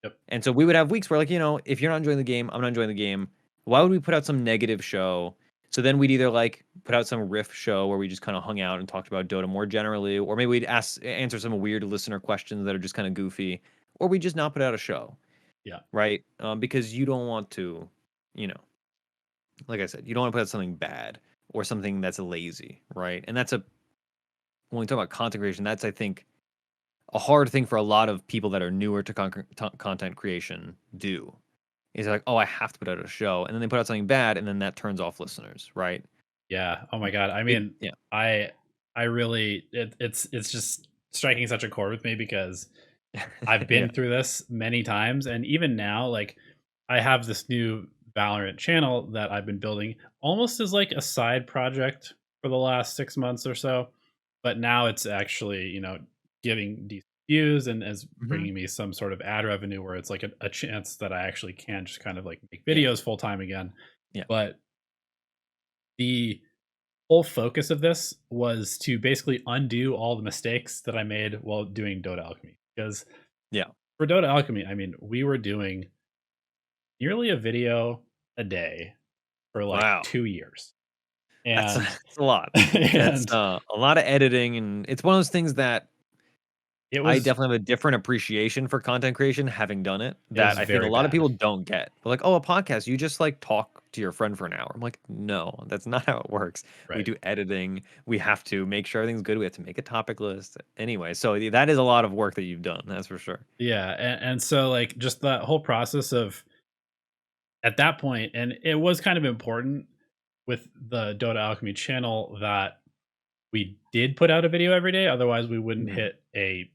Yep. And so we would have weeks where like, if you're not enjoying the game, I'm not enjoying the game. Why would we put out some negative show? So then we'd either like put out some riff show where we just kind of hung out and talked about Dota more generally, or maybe we'd answer some weird listener questions that are just kind of goofy, or we just not put out a show. Yeah. Right. Because you don't want to, you know, like I said, you don't want to put out something bad or something that's lazy. Right. And when we talk about content creation, that's, I think, a hard thing for a lot of people that are newer to content creation do. Is like, oh, I have to put out a show, and then they put out something bad, and then that turns off listeners, right? Yeah. Oh my god. I mean, Yeah. I really it's just striking such a chord with me because I've been Yeah. through this many times, and even now, like I have this new Valorant channel that I've been building almost as like a side project for the last 6 months or so. But now it's actually, giving decent views and as Mhm. bringing me some sort of ad revenue where it's like a chance that I actually can just kind of like make Yeah. videos full time again. Yeah. But the whole focus of this was to basically undo all the mistakes that I made while doing Dota Alchemy. Because Yeah. for Dota Alchemy, I mean, we were doing nearly a video a day for like Wow. 2 years. That's And that's a lot. That's and a lot of editing, and it's one of those things that it I was definitely have a different appreciation for content creation having done it it was that I think a very lot of bad. people don't get. They're like, "Oh, a podcast, you just like talk to your friend for an hour." I'm like, "No, that's not how it works. We Right. do editing. We have to make sure everything's good. We have to make a topic list." Anyway, so that is a lot of work that you've done. That's for sure. Yeah. And so like just that whole process of at that point, and it was kind of important with the Dota Alchemy channel that we did put out a video every day. Otherwise we wouldn't Mhm. hit a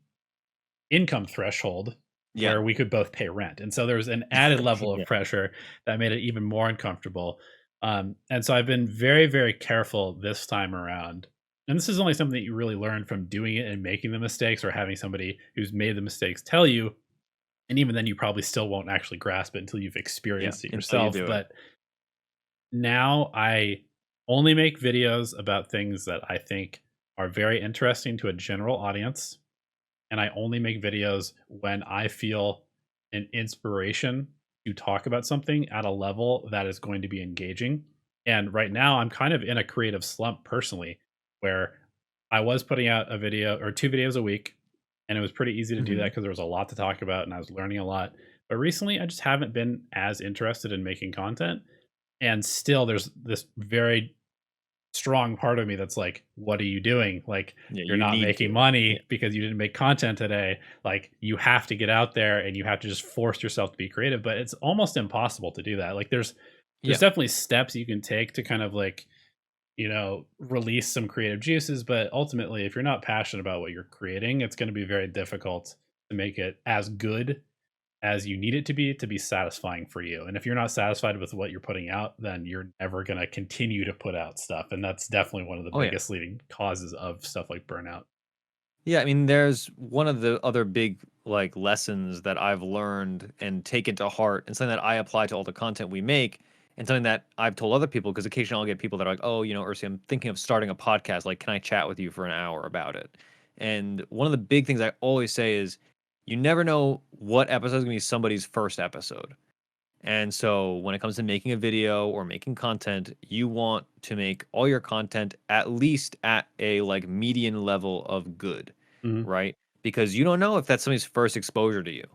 income threshold Yeah. where we could both pay rent. And so there was an added level of Yeah. pressure that made it even more uncomfortable. And so I've been very, very careful this time around. And this is only something that you really learn from doing it and making the mistakes, or having somebody who's made the mistakes tell you. And even then, you probably still won't actually grasp it until you've Yeah. experienced it Until you yourself. do it. But now I only make videos about things that I think are very interesting to a general audience, and I only make videos when I feel an inspiration to talk about something at a level that is going to be engaging. And right now, I'm kind of in a creative slump personally, where I was putting out a video or 2 videos a week, and it was pretty easy to do that Mhm. because there was a lot to talk about and I was learning a lot. But recently, I just haven't been as interested in making content. And still, there's this very strong part of me that's like, "What are you doing? Like, Yeah, you're you not need making to. Yeah. money because you didn't make content today. Like, you have to get out there and you have to just force yourself to be creative." But it's almost impossible to do that. Like, there's Yeah. definitely steps you can take to kind of like, release some creative juices, but ultimately, if you're not passionate about what you're creating, it's going to be very difficult to make it as good as you need it to be satisfying for you. And if you're not satisfied with what you're putting out, then you're never going to continue to put out stuff. And that's definitely one of the Oh, yeah. biggest leading causes of stuff like burnout. Yeah, I mean, there's one of the other big like lessons that I've learned and taken to heart, and something that I apply to all the content we make, and something that I've told other people because occasionally I'll get people that are like, "Oh, Ursi, I'm thinking of starting a podcast. Like, can I chat with you for an hour about it?" And one of the big things I always say is, you never know what episode is going to be somebody's first episode. And so when it comes to making a video or making content, you want to make all your content at least at a like median level of good, Mhm. right? Because you don't know if that's somebody's first exposure to you,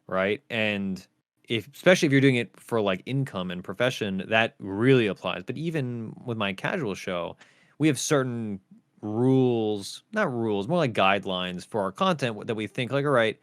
right? And if especially if you're doing it for like income and profession, that really applies. But even with my casual show, we have certain rules, not rules, more like guidelines for our content that we think like, all right,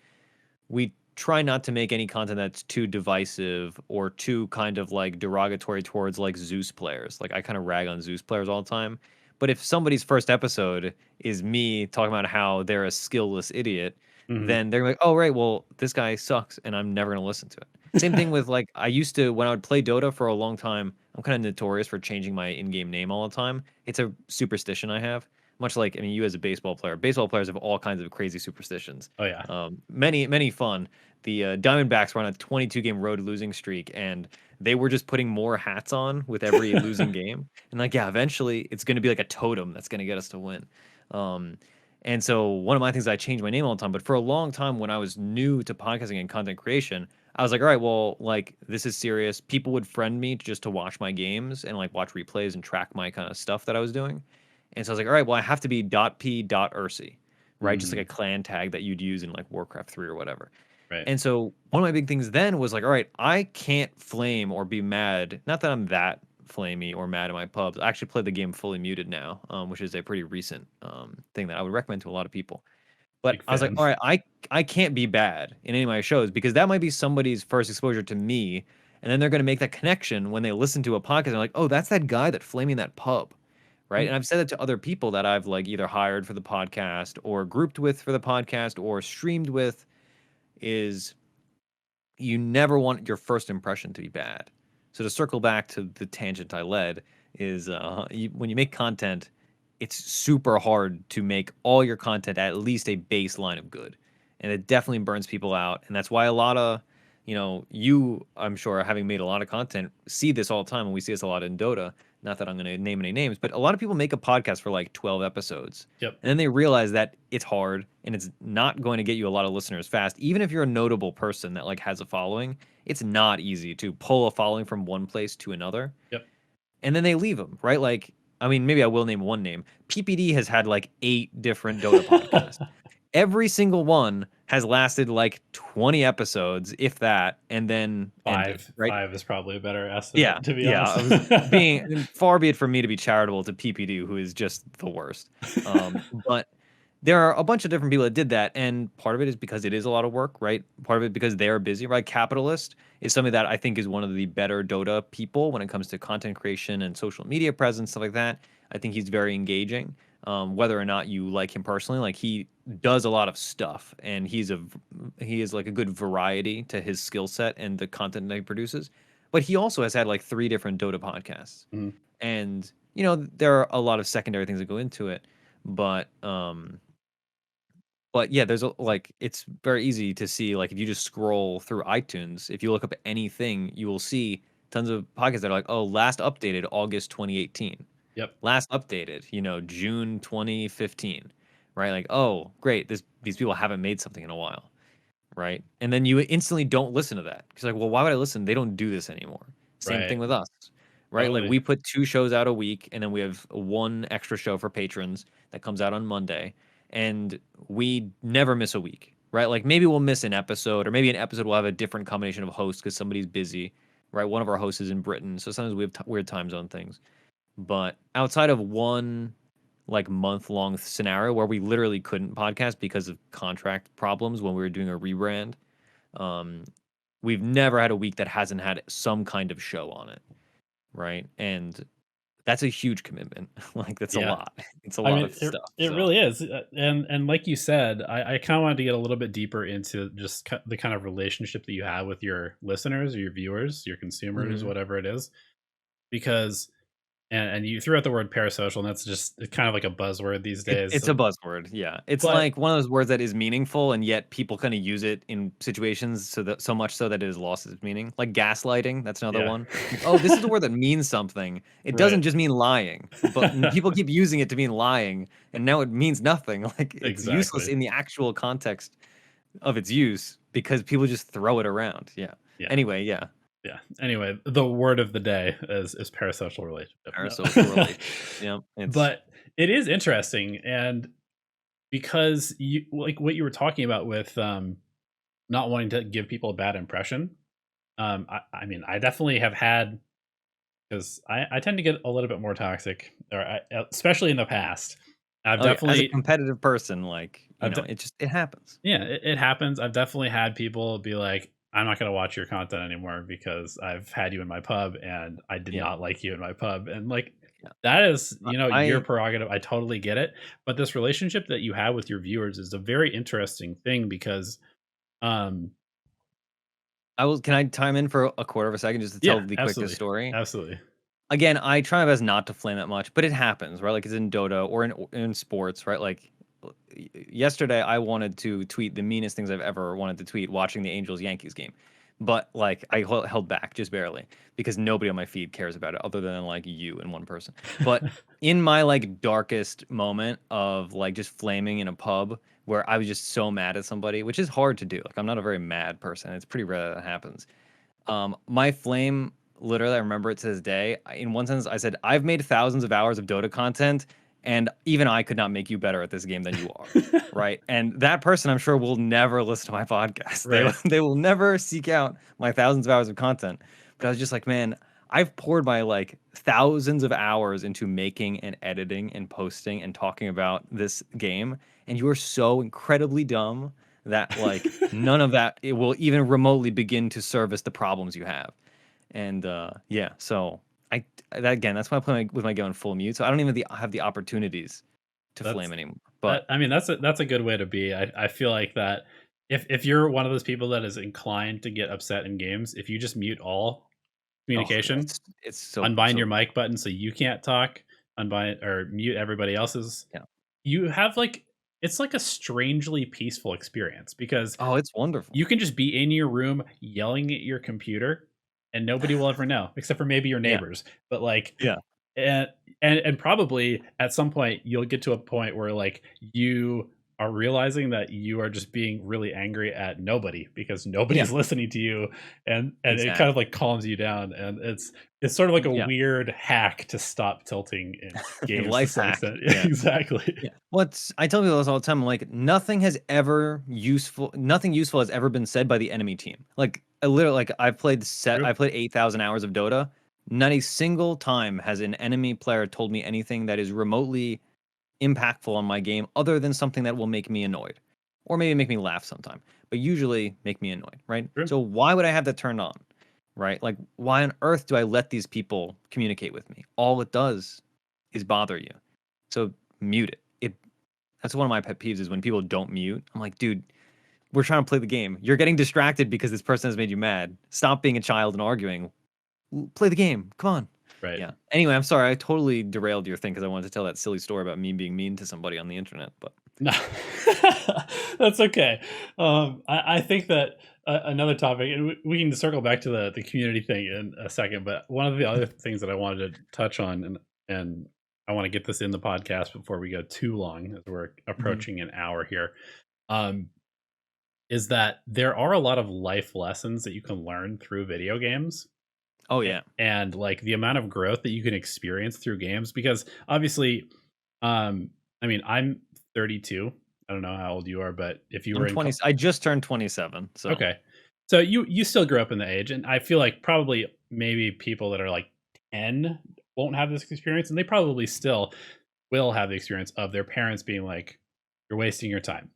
we try not to make any content that's too divisive or too kind of like derogatory towards like Zeus players. Like I kind of rag on Zeus players all the time. But if somebody's first episode is me talking about how they're a skillless idiot, Mhm. then they're like, "Oh right, well this guy sucks, and I'm never gonna listen to it." Same thing with like I used to when I would play Dota for a long time. I'm kind of notorious for changing my in-game name all the time. It's a superstition I have. Much like I mean, you as a baseball players have all kinds of crazy superstitions. Oh yeah. Many fun. The Diamondbacks were on a 22 game road losing streak, and they were just putting more hats on with every losing game. And like, yeah, eventually it's going to be like a totem that's going to get us to win. Um, and so one of my things I changed my name all the time, but for a long time when I was new to podcasting and content creation, I was like, all right, well, like this is serious. People would friend me just to watch my games and like watch replays and track my kind of stuff that I was doing. And so I was like, all right, well, I have to be .p.ursi, right? Just like a Mhm. clan tag that you'd use in like Warcraft 3 or whatever. Right. And so one of my big things then was like, all right, I can't flame or be mad. Not that I'm that flamey or mad at my pubs. I actually play the game fully muted now, which is a pretty recent thing that I would recommend to a lot of people. But Big I was like, fan. all right, I can't be bad in any of my shows because that might be somebody's first exposure to me. And then they're going to make that connection when they listen to a podcast. And they're like, oh, that's that guy that flaming that pub. Right. Mm. And I've said that to other people that I've like either hired for the podcast or grouped with for the podcast or streamed with is you never want your first impression to be bad. So to circle back to the tangent I led is when you make content, it's super hard to make all your content at least a baseline of good, and it definitely burns people out. And that's why a lot of you I'm sure having made a lot of content see this all the time, and we see this a lot in Dota. Not that I'm going to name any names, but a lot of people make a podcast for like 12 episodes Yep. and then they realize that it's hard and it's not going to get you a lot of listeners fast. Even if you're a notable person that like has a following, it's not easy to pull a following from one place to another. Yep. And then they leave them, right? Like, I mean, maybe I will name one name. PPD has had like 8 different Dota podcasts. Every single one has lasted like 20 episodes, if that, and then ended, right? Five is probably a better Yeah, estimate, to be yeah. honest. I was being far be it from me to be charitable to PPD, who is just the worst. But there are a bunch of different people that did that, and part of it is because it is a lot of work, right? Part of it because they're busy, right? Capitalist is something that I think is one of the better Dota people when it comes to content creation and social media presence, stuff like that. I think he's very engaging. whether or not you like him personally. Like he does a lot of stuff, and he is like a good variety to his skill set and the content that he produces. But he also has had like 3 different Dota podcasts, Mhm. and there are a lot of secondary things that go into it, but yeah, like it's very easy to see, like if you just scroll through iTunes, if you look up anything, you will see tons of podcasts that are like, oh, last updated August 2018, Yep. last updated, June 2015, right? Like, oh, great, these people haven't made something in a while, right? And then you instantly don't listen to that because like, well, why would I listen? They don't do this anymore. Same Right. thing with us, right? Like Totally. we put 2 shows out a week, and then we have one extra show for patrons that comes out on Monday, and we never miss a week, right? Like maybe we'll miss an episode, or maybe an episode will have a different combination of hosts because somebody's busy, right? One of our hosts is in Britain, so sometimes we have weird time zone things. But outside of one like month-long scenario where we literally couldn't podcast because of contract problems when we were doing a rebrand, um, we've never had a week that hasn't had some kind of show on it, right? And that's a huge commitment. Like that's a Yeah. lot. It's a I lot mean, of stuff. it So, really is, and like you said, I kind of wanted to get a little bit deeper into just the kind of relationship that you have with your listeners or your viewers, your consumers, mhm. whatever it is, because and you threw out the word parasocial, and that's just it's kind of like a buzzword these days. It's a buzzword, yeah. It's But like one of those words that is meaningful, and yet people kind of use it in situations so much so that it has lost its meaning. Like gaslighting, that's another yeah, one. Like, oh, this is a word that means something. It right, doesn't just mean lying, but people keep using it to mean lying, and now it means nothing. Like it's useless exactly, in the actual context of its use because people just throw it around. Yeah. yeah, Anyway, yeah. yeah. Anyway, the word of the day is parasocial relationship. Parasocial No. relationship. Yeah. It's But it is interesting, and because you like what you were talking about with not wanting to give people a bad impression. I mean, I definitely have had because I tend to get a little bit more toxic, or especially in the past. I've oh yeah, as a definitely, competitive person, like, I've de- it happens. yeah, it happens. I've definitely had people be like, "I'm not going to watch your content anymore because I've had you in my pub and I did Yeah. not like you in my pub." And like, Yeah. that is, your I prerogative. I totally get it. But this relationship that you have with your viewers is a very interesting thing because, um, I will can I time in for a quarter of a second just to tell yeah, the quickest absolutely, story? absolutely, Again, I try my best not to flame that much, but it happens, right? Like it's in Dota or in sports, right? Like yesterday, I wanted to tweet the meanest things I've ever wanted to tweet watching the Angels Yankees game, but like I held back just barely because nobody on my feed cares about it other than like you and one person. But in my like darkest moment of like just flaming in a pub where I was just so mad at somebody, which is hard to do. Like I'm not a very mad person. It's pretty rare that happens. My flame, literally, I remember it to this day. In one sentence, I said, I've made thousands of hours of Dota content, and even I could not make you better at this game than you are. Right. And that person, I'm sure, will never listen to my podcast. right. They will never seek out my thousands of hours of content. But I was just like, man, I've poured my like thousands of hours into making and editing and posting and talking about this game. And you are so incredibly dumb that like none of that it will even remotely begin to service the problems you have. And yeah, so that again, that's why I play with my going full mute. So I don't even have the opportunities to flame That's anymore. But I mean, that's a good way to be. I feel like that if you're one of those people that is inclined to get upset in games, if you just mute all oh, communication, it's so unbind your so mic button so you can't talk, unbind or mute everybody else's, yeah. you have like it's like a strangely peaceful experience because Oh, it's wonderful. you can just be in your room yelling at your computer and nobody will ever know except for maybe your Yeah, neighbors. But like yeah. and and probably at some point you'll get to a point where like you are realizing that you are just being really angry at nobody because Yeah, nobody's listening to you and it kind of exactly. like calms you down and it's sort of like a Yeah. weird hack to stop tilting in games to Life some hack. extent. Yeah. Exactly. Yeah. What's I tell people this all the time. I'm like, nothing useful has ever been said by the enemy team. Like, I literally, like, True. I played 8,000 hours of Dota. Not a single time has an enemy player told me anything that is remotely impactful on my game, other than something that will make me annoyed, or maybe make me laugh sometime. But usually make me annoyed, right? True. So why would I have that turned on, right? Like, why on earth do I let these people communicate with me? All it does is bother you. So mute it. That's one of my pet peeves is when people don't mute. I'm like, dude, we're trying to play the game. You're getting distracted because this person has made you mad. Stop being a child and arguing. Play the game. Come on. Right. Yeah. Anyway, I'm sorry. I totally derailed your thing because I wanted to tell that silly story about me being mean to somebody on the internet. But No, that's okay. I think that another topic, and we can circle back to the community thing in a second, but one of the other things that I wanted to touch on, and I want to get this in the podcast before we go too long, as we're approaching an hour here, um, is that there are a lot of life lessons that you can learn through video games. oh yeah, And like the amount of growth that you can experience through games, because obviously, I mean, I'm 32. I don't know how old you are, but if you were I'm in 20. I just turned 27. So okay, so you still grew up in the age, and I feel like probably maybe people that are like 10 won't have this experience, and they probably still will have the experience of their parents being like, "You're wasting your time,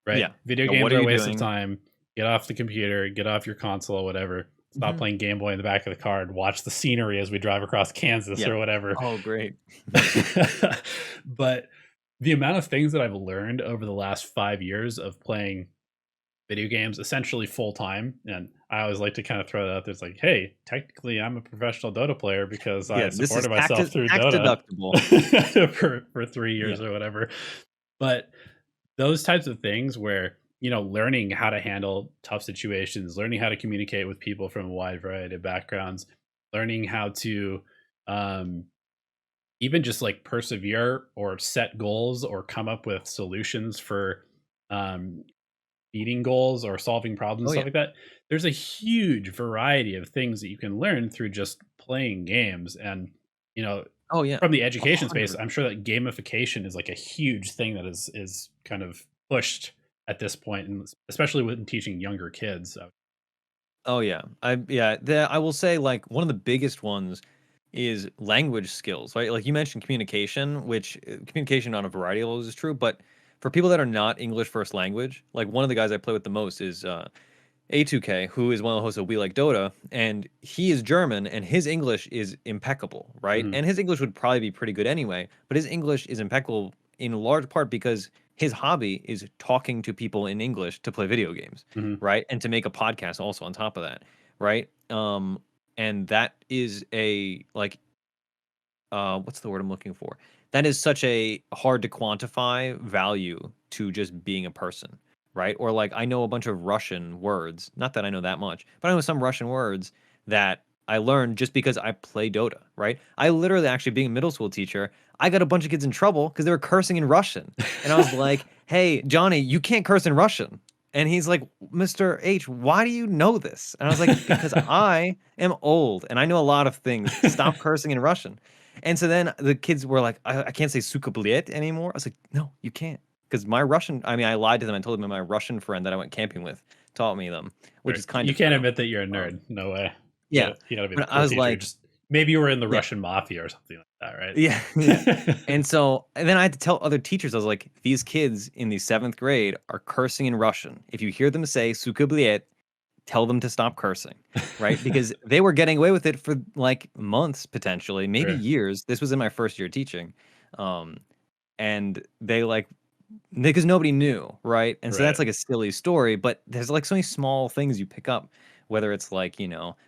right? yeah. Video Yeah, games what are are a you waste of doing? time. Get off the computer, get off your console, whatever. Stop Mhm. playing Game Boy in the back of the car and watch the scenery as we drive across Kansas Yeah. or whatever." Oh, great. But the amount of things that I've learned over the last 5 years of playing video games essentially full time, and I always like to kind of throw that out there. It's like, hey, technically, I'm a professional Dota player because I Yeah, this is supported myself through tax Dota deductible. for 3 years Yeah. or whatever. But those types of things where learning how to handle tough situations, learning how to communicate with people from a wide variety of backgrounds, learning how to um, even just like persevere or set goals or come up with solutions for um, beating goals or solving problems, Oh stuff yeah. like that. There's a huge variety of things that you can learn through just playing games. And you know Oh yeah. from the education space, 100%. I'm sure that gamification is like a huge thing that is kind of pushed at this point, and especially when teaching younger kids. Oh yeah. I will say like one of the biggest ones is language skills, right? Like you mentioned communication, which communication on a variety of levels is true, but for people that are not English first language, like one of the guys I play with the most is A2K, who is one of the hosts of We Like Dota, and he is German and his English is impeccable, right? Mhm, And his English would probably be pretty good anyway, but his English is impeccable in large part because his hobby is talking to people in English to play video games, mhm. right? And to make a podcast also on top of that, right? And that is a like what's the word I'm looking for? That is such a hard to quantify value to just being a person, right? Or like I know a bunch of Russian words, not that I know that much, but I know some Russian words that I learned just because I play Dota, right? I literally actually being a middle school teacher, I got a bunch of kids in trouble because they were cursing in Russian. And I was like, "Hey, Johnny, you can't curse in Russian." And he's like, "Mr. H, why do you know this?" And I was like, "Because I am old and I know a lot of things. Stop cursing in Russian." And so then the kids were like, I can't say suka bliet anymore. I was like, no, you can't. Because my Russian, I mean, I lied to them. I told them my Russian friend that I went camping with taught me them, which Sure. is kind You of can't true. admit that you're a Um, nerd. No way. yeah. You gotta be the But I cool was teacher. like, Just maybe you were in the yeah, Russian mafia or something like that, yeah, yeah. right? And then I had to tell other teachers, I was like, these kids in the seventh grade are cursing in Russian. If you hear them say suka bliet, tell them to stop cursing, right? Because they were getting away with it for like months, potentially, maybe Sure. years. This was in my first year teaching. Um, and they like because nobody knew, right? And so Right. that's like a silly story, but there's like so many small things you pick up, whether it's like,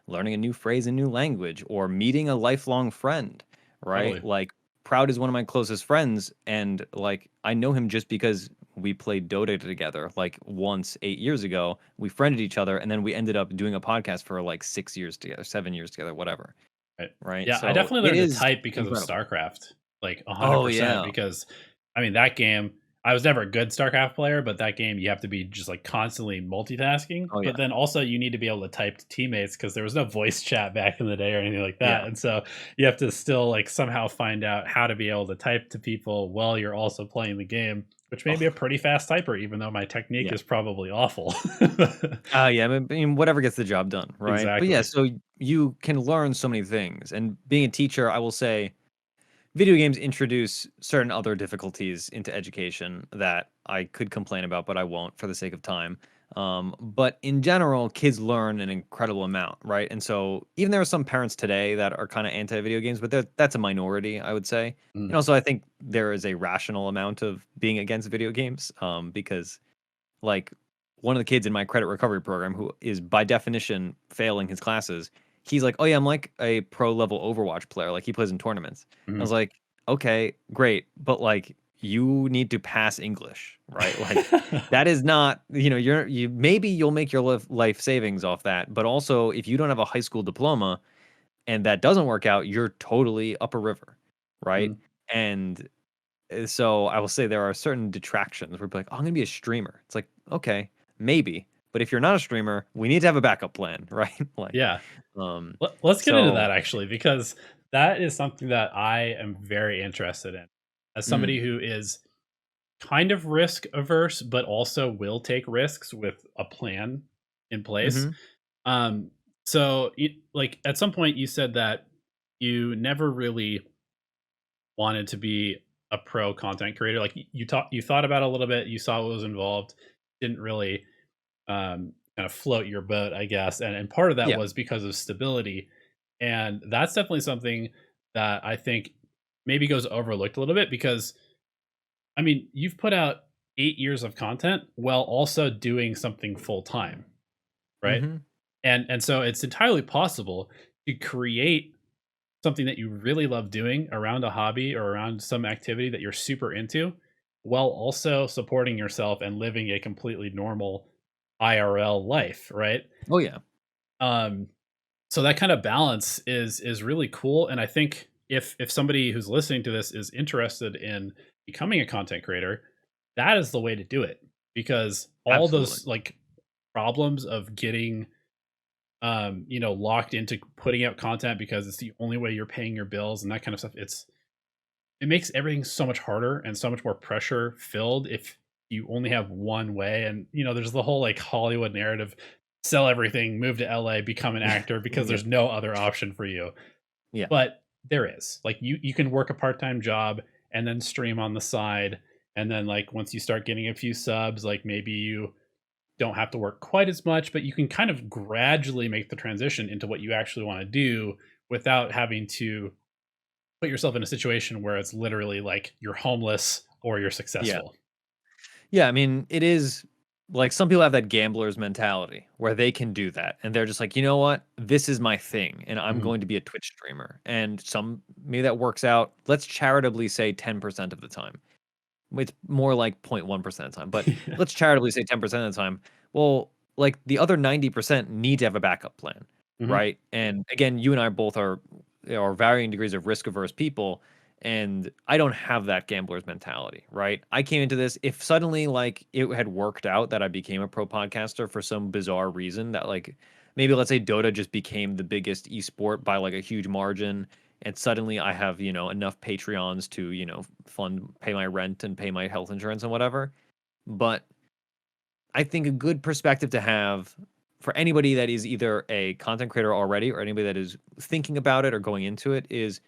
learning a new phrase in new language or meeting a lifelong friend, right? Totally. Like Proud is one of my closest friends and like I know him just because we played Dota together like once 8 years ago. We friended each other and then we ended up doing a podcast for like 6 years together, 7 years together, whatever. Right. Right. Yeah, I So definitely it learned to is type because of incredible. StarCraft, like Oh 100%, yeah. because I mean that game, I was never a good StarCraft player, but that game you have to be just like constantly multitasking, Oh but yeah. then also you need to be able to type to teammates because there was no voice chat back in the day or anything like Yeah. that. And so you have to still like somehow find out how to be able to type to people while you're also playing the game, which made me a Oh, pretty fast typer, even though my technique yeah. is probably awful. Yeah, I mean, whatever gets the job done, right? But yeah, Exactly. so you can learn so many things. And being a teacher, I will say video games introduce certain other difficulties into education that I could complain about, but I won't for the sake of time. But in general, kids learn an incredible amount, right? And so even there are some parents today that are kind of anti-video games, but that's a minority, I would say. Mm, And also, I think there is a rational amount of being against video games, because like one of the kids in my credit recovery program who is by definition failing his classes, he's like, "Oh yeah, I'm like a pro level Overwatch player. Like he plays in tournaments." I was mhm. like, "Okay, great, but like you need to pass English, right? Like that is not, you maybe you'll make your life savings off that, but also if you don't have a high school diploma and that doesn't work out, you're totally up a river, right?" Mm, And so I will say there are certain detractions where people are like, "Oh, I'm gonna be a streamer." It's like, okay, maybe, but if you're not a streamer, we need to have a backup plan, right? Like, yeah. um, Let's get into so that actually, because that is something that I am very interested in. As mm, somebody who is kind of risk averse, but also will take risks with a plan in place. mhm, Um, like at some point, you said that you never really wanted to be a pro content creator. Like you thought about it a little bit, you saw what was involved, didn't really kind of float your boat, I guess. And part of that yeah, was because of stability. And that's definitely something that I think maybe goes overlooked a little bit because, I mean, you've put out 8 years of content while also doing something full time, right? mhm, And so it's entirely possible to create something that you really love doing around a hobby or around some activity that you're super into while also supporting yourself and living a completely normal IRL life, right? oh yeah, Um, so that kind of balance is really cool, and I think if somebody who's listening to this is interested in becoming a content creator, that is the way to do it because all absolutely, those like problems of getting locked into putting out content because it's the only way you're paying your bills and that kind of stuff, it makes everything so much harder and so much more pressure filled if you only have one way. And there's the whole like Hollywood narrative: sell everything, move to LA, become an yeah, actor because yeah, there's no other option for you. yeah, But there is. Like you can work a part-time job and then stream on the side, and then like once you start getting a few subs, like maybe you don't have to work quite as much, but you can kind of gradually make the transition into what you actually want to do without having to put yourself in a situation where it's literally like you're homeless or you're yeah. successful. Yeah, I mean, it is like some people have that gambler's mentality where they can do that and they're just like, you know what? This is my thing and I'm Mhm. going to be a Twitch streamer. And some maybe that works out, let's charitably say 10% of the time. It's more like 0.1% of the time, but let's charitably say 10% of the time. Well, like the other 90% need to have a backup plan, Mhm. right? And again, you and I both are varying degrees of risk averse people, and I don't have that gambler's mentality, right? I came into this if suddenly like it had worked out that I became a pro podcaster for some bizarre reason that like maybe let's say Dota just became the biggest esport by like a huge margin and suddenly I have, enough Patreons to, pay my rent and pay my health insurance and whatever. But I think a good perspective to have for anybody that is either a content creator already or anybody that is thinking about it or going into it is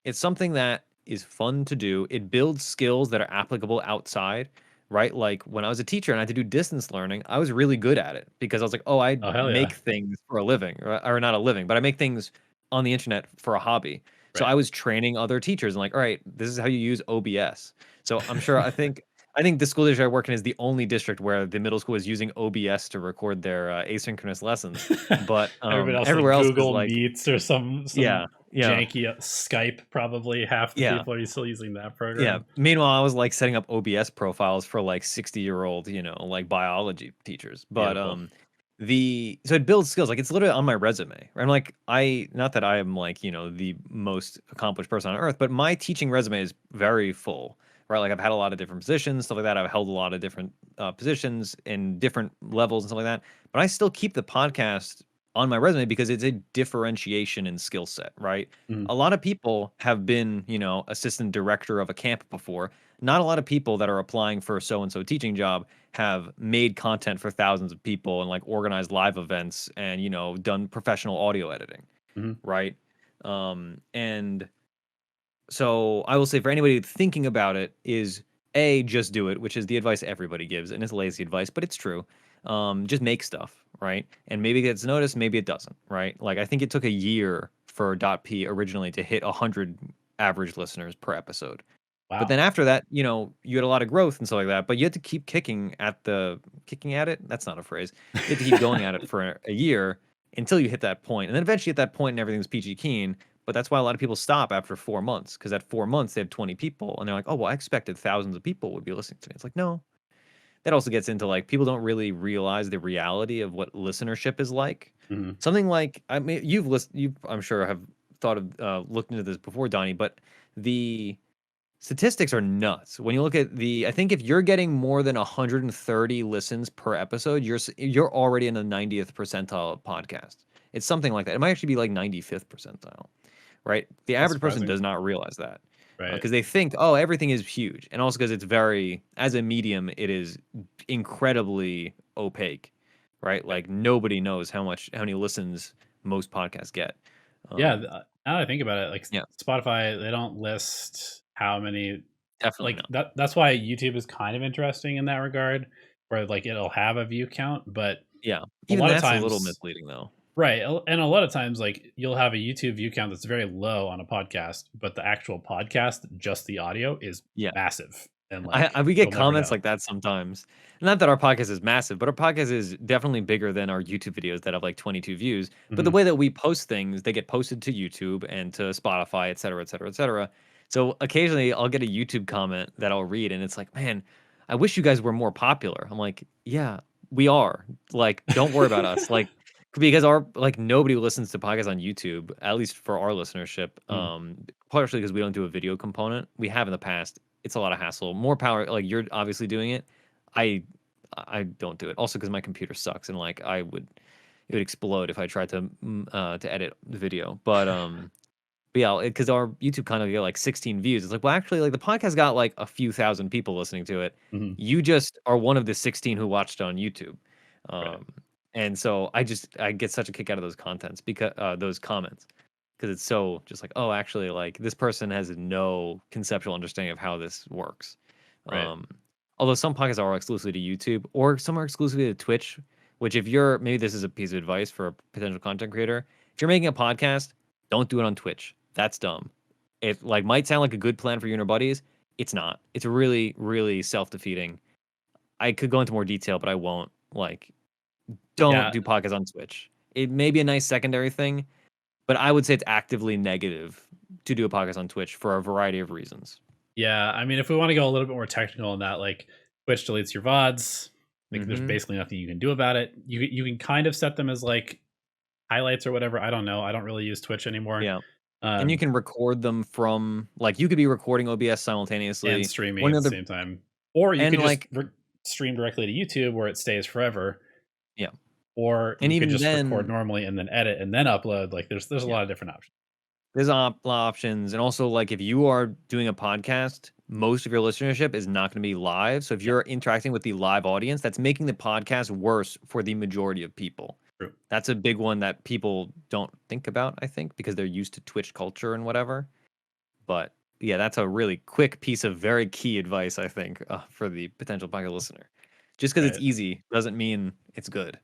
it's something that is fun to do. It builds skills that are applicable outside, right? Like when I was a teacher and I had to do distance learning, I was really good at it because I was like, oh, I Oh, hell yeah. make things for a living, or not a living, but I make things on the internet for a hobby. So Right. I was training other teachers and like, all right, this is how you use OBS. So I'm sure I think the school district I work in is the only district where the middle school is using OBS to record their asynchronous lessons. But Everybody else like everywhere else is Google like, Meets or some yeah, yeah, janky Skype. Probably half the yeah. people are still using that Yeah. program. Meanwhile, I was like setting up OBS profiles for like 60-year-old, like biology teachers. But Beautiful. so it builds skills. Like it's literally on my resume. Right? I'm like, not that I am like, the most accomplished person on earth, but my teaching resume is very full. Right. Like I've had a lot of different positions, stuff like that. I've held a lot of different positions in different levels and stuff like that. But I still keep the podcast on my resume because it's a differentiation in skill set, right? Mhm. A lot of people have been, assistant director of a camp before. Not a lot of people that are applying for a so and so teaching job have made content for thousands of people and like organized live events and, done professional audio editing, Mhm. right? And so I will say for anybody thinking about it is A, just do it, which is the advice everybody gives, and it's lazy advice, but it's true. just make stuff, right? And maybe it gets noticed, maybe it doesn't, right? Like I think it took a year for .p originally to hit 100 average listeners per episode. But Wow. then after that, you had a lot of growth and stuff like that. But you had to keep kicking at it. That's not a phrase. You had to keep going at it for a year until you hit that point, and then eventually at that point, and everything's peachy keen. But that's why a lot of people stop after 4 months, because at 4 months they have 20 people, and they're like, "Oh, well, I expected thousands of people would be listening to me." It's like, no. That also gets into like people don't really realize the reality of what listenership is like. Mhm. Something like I mean, you I'm sure have thought of looked into this before, Donnie, but the statistics are nuts. When you look at I think if you're getting more than 130 listens per episode, you're already in the 90th percentile of podcast. It's something like that. It might actually be like 95th percentile, right? The That's average person surprising. does not realize that Right. because they think, oh, everything is huge, and also because it's very, as a medium, it is incredibly opaque, right? Right. Like nobody knows how many listens most podcasts get. Yeah, Um, now that I think about it, like yeah, Spotify, they don't list how many. definitely Like not. that's why YouTube is kind of interesting in that regard, where like it'll have a view count, but Yeah, a even lot of that's a little times, misleading though. right, and a lot of times, like you'll have a YouTube view count that's very low on a podcast, but the actual podcast, just the audio, is Yeah. massive, and I, like I we get you'll never comments know. like that sometimes. Not that our podcast is massive, but our podcast is definitely bigger than our YouTube videos that have like 22 views. But the Mhm. way that we post things, they get posted to YouTube and to Spotify, et cetera, et cetera, et cetera. So occasionally I'll get a YouTube comment that I'll read and it's like, man, I wish you guys were more popular. I'm like, yeah, we are. Like, don't worry about us. Like, because nobody listens to podcasts on YouTube, at least for our listenership. Mm. Partially because we don't do a video component. We have in the past. It's a lot of hassle. More power. Like you're obviously doing it. I I don't do it. Also because my computer sucks and like it would explode if I tried to edit the video. But yeah, because our YouTube kind get like 16 views. It's like, well, actually, like the podcast got like a few thousand people listening to it. Mhm. You just are one of the 16 who watched on YouTube. Right. Um, and so I get such a kick out of those contents because those comments because it's so just like, oh, actually, like this person has no conceptual understanding of how this works. Right. Um, although some podcasts are exclusively to YouTube or some are exclusively to Twitch, which if you're maybe this is a piece of advice for a potential content creator. If you're making a podcast, don't do it on Twitch. That's dumb. It like might sound like a good plan for you and your buddies. It's not. It's really, really self-defeating. I could go into more detail, but I won't. Like, don't Yeah. do podcasts on Twitch. It may be a nice secondary thing, but I would say it's actively negative to do a podcast on Twitch for a variety of reasons. Yeah. I mean, if we want to go a little bit more technical on that, like Twitch deletes your VODs. Like there's Mm-hmm. basically nothing you can do about it. You can kind of set them as like highlights or whatever. I don't know. I don't really use Twitch anymore. Yeah. And you Um, can record them from like you could be recording OBS and simultaneously. streaming One at the other same time. Or you and could just like stream directly to YouTube where it stays forever, yeah. or And you could even just record then normally and then edit and then upload. Like there's a yeah. lot of different options. There's options, and also like if you are doing a podcast, most of your listenership is not going to be live. So if Yeah, you're interacting with the live audience, that's making the podcast worse for the majority of people. true. That's a big one that people don't think about, I think, because they're used to Twitch culture and whatever. But yeah, that's a really quick piece of very key advice, I think, for the potential podcast listener. Just because it's Right. easy doesn't mean it's good,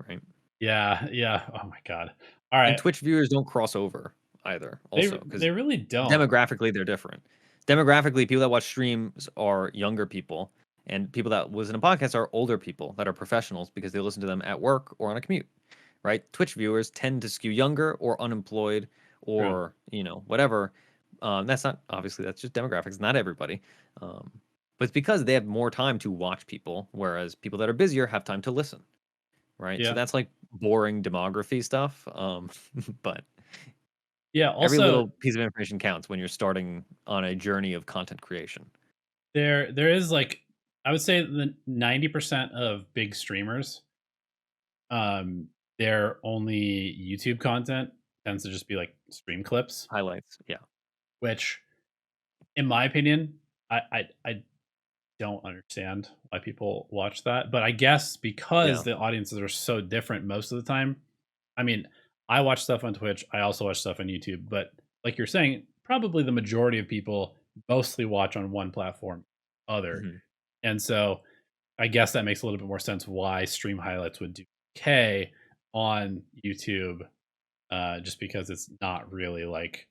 right? Yeah, yeah. Oh my god. All And right. Twitch viewers don't cross over either, also, because They really don't. demographically they're different. Demographically, people that watch streams are younger people, and people that listen to podcasts are older people that are professionals because they listen to them at work or on a commute, right? Twitch viewers tend to skew younger or unemployed True. or whatever. That's not obviously that's just demographics, not everybody. Um, but it's because they have more time to watch people, whereas people that are busier have time to listen, right? So Yeah. that's like boring demography stuff. But Yeah, every also little piece of information counts when you're starting on a journey of content creation. there is like I would say the 90% of big streamers, um, their only YouTube content tends to just be like stream clips, Highlights, yeah. which in my opinion, I don't understand why people watch that. But I guess because Yeah. the audiences are so different most of the time. I mean, I watch stuff on Twitch, I also watch stuff on YouTube, but like you're saying, probably the majority of people mostly watch on one platform other. Mhm. And so I guess that makes a little bit more sense why stream highlights would do okay on YouTube, just because it's not really like